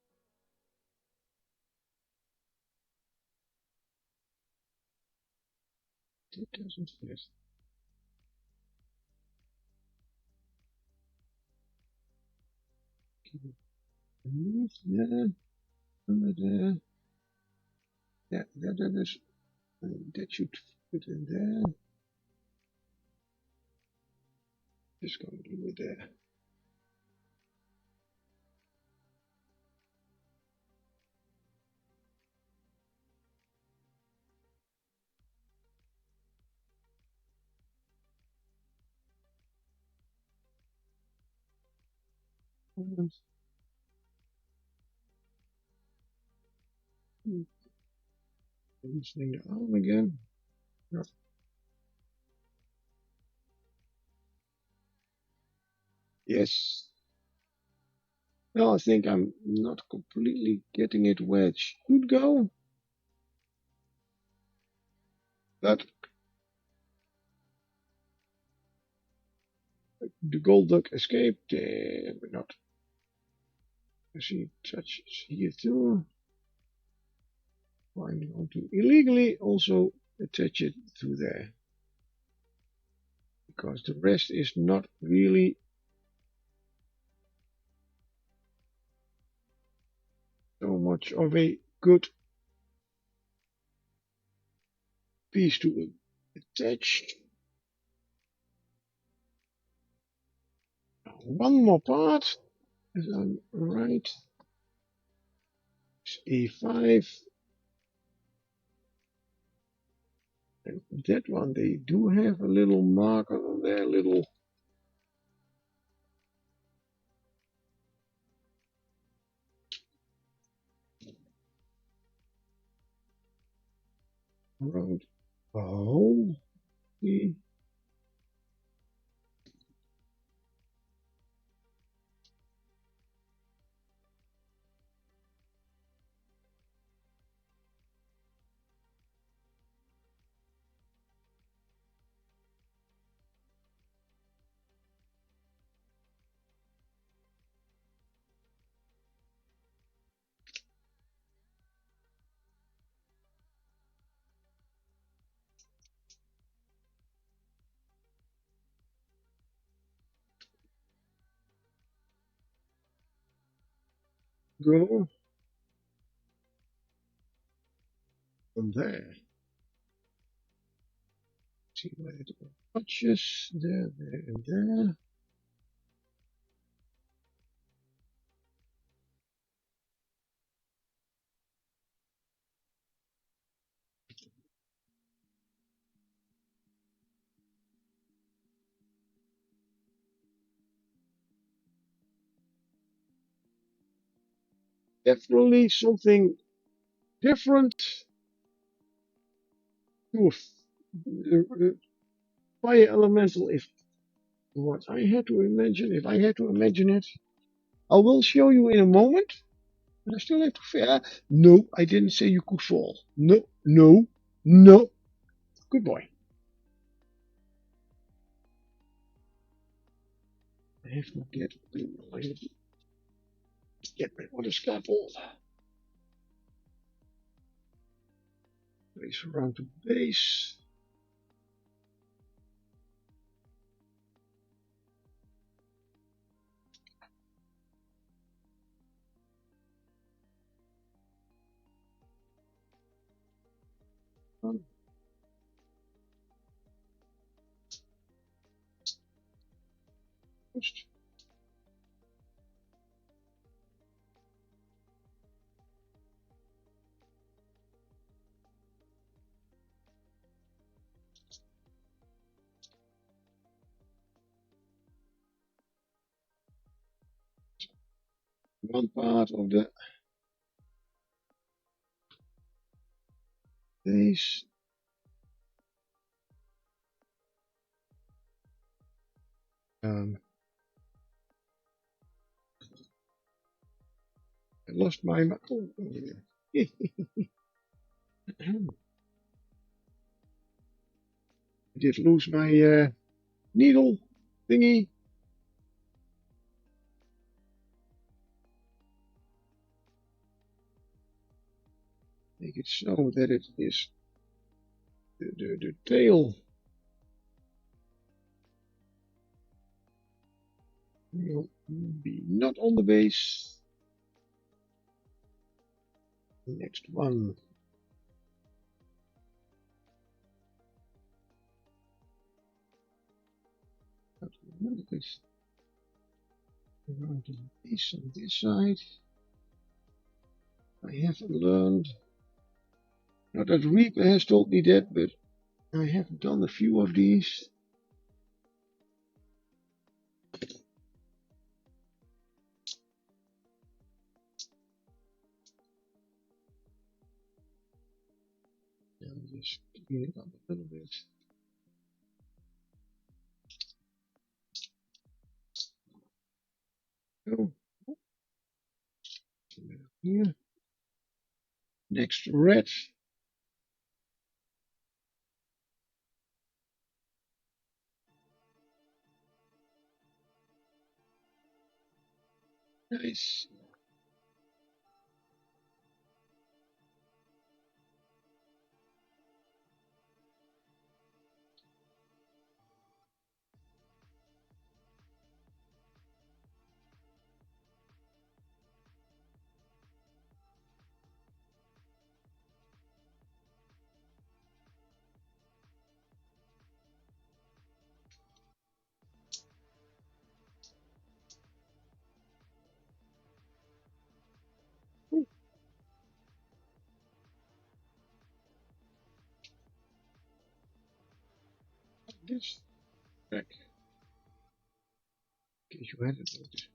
it doesn't fit. Keep it beneath there, under there. Yeah, that is. That should fit in there. Just gonna do it there. Loosening the arm again. No. Yes. Well, I think I'm not completely getting it where it should go, but the gold duck escaped. We're not. I see touches here too. Finding how to illegally also attach it to there, because the rest is not really so much of a good piece to attach. One more part, if I'm right. It's A5. And that one, they do have a little marker on their little road. Oh, see. Go from there. See where it touches. There, and there. Definitely something different to a fire elemental. If what I had to imagine, if I had to imagine it, I will show you in a moment. But I still have to fear. No, I didn't say you could fall. No, no, no. Good boy. I have to get my water scalpel. Place around the base. First. One part of the base. I lost my. Oh, I did lose my needle thingy. Make it so that it is the tail will be not on the base. Next one. This around the base on this side. I haven't learned. Not that Reaper has told me that, but I have done a few of these. And just clean it up a little bit. So, here. Next red. Nice. This back. In case you hadn't noticed.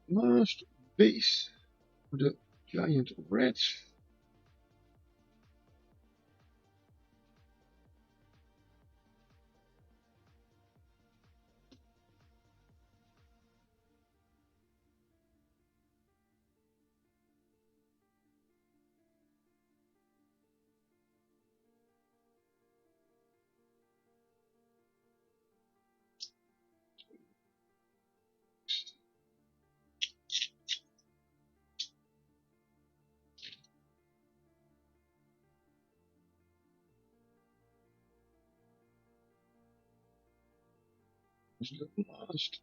Last base for the giant rats. Was the last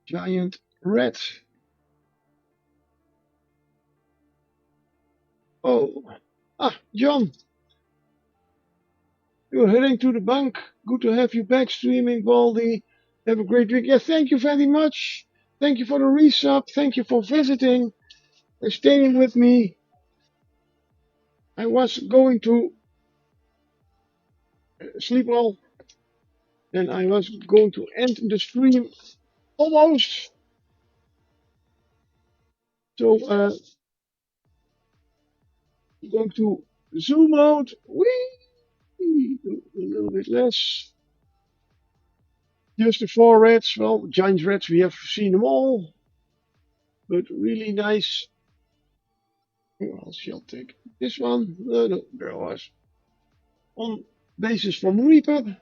giant rat. Oh, John, you're heading to the bank. Good to have you back streaming, Baldy. Have a great week. Yeah, thank you very much. Thank you for the resub. Thank you for visiting. and staying with me. I was going to sleep well, and I was going to end the stream almost. So I'm going to zoom out. Whee! A little bit less. Just the four reds. Well, giant reds, we have seen them all, but really nice. I shall take this one. No, there was on basis from Reaper,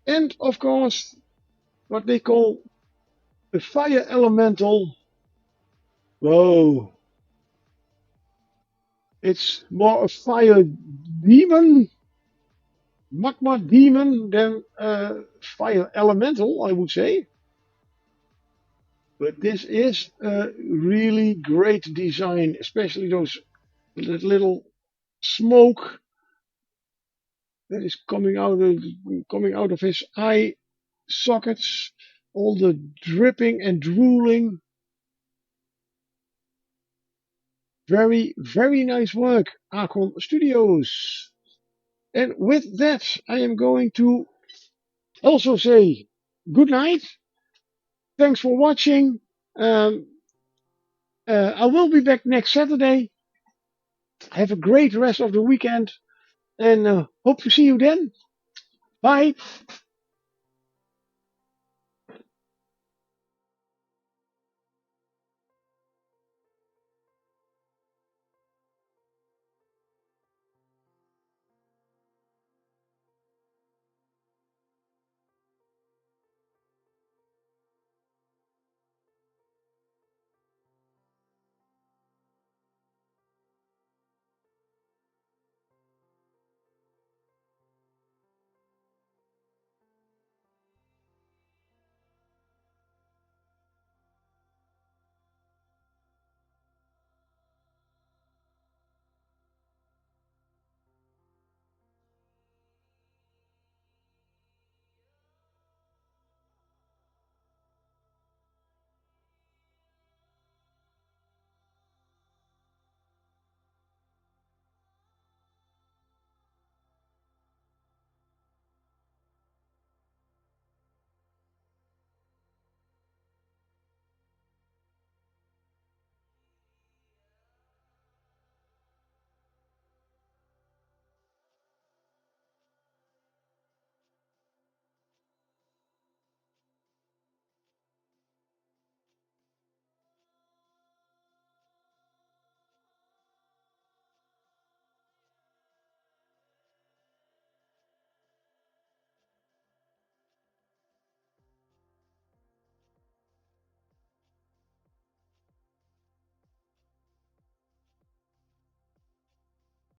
and of course what they call the fire elemental. Whoa! It's more a fire demon, magma demon than fire elemental, I would say. But this is a really great design, especially that little smoke that is coming out of his eye sockets, all the dripping and drooling. Very, very nice work, Archon Studios. And with that, I am going to also say good night. Thanks for watching. Um, I will be back next Saturday. Have a great rest of the weekend and hope to see you then. Bye.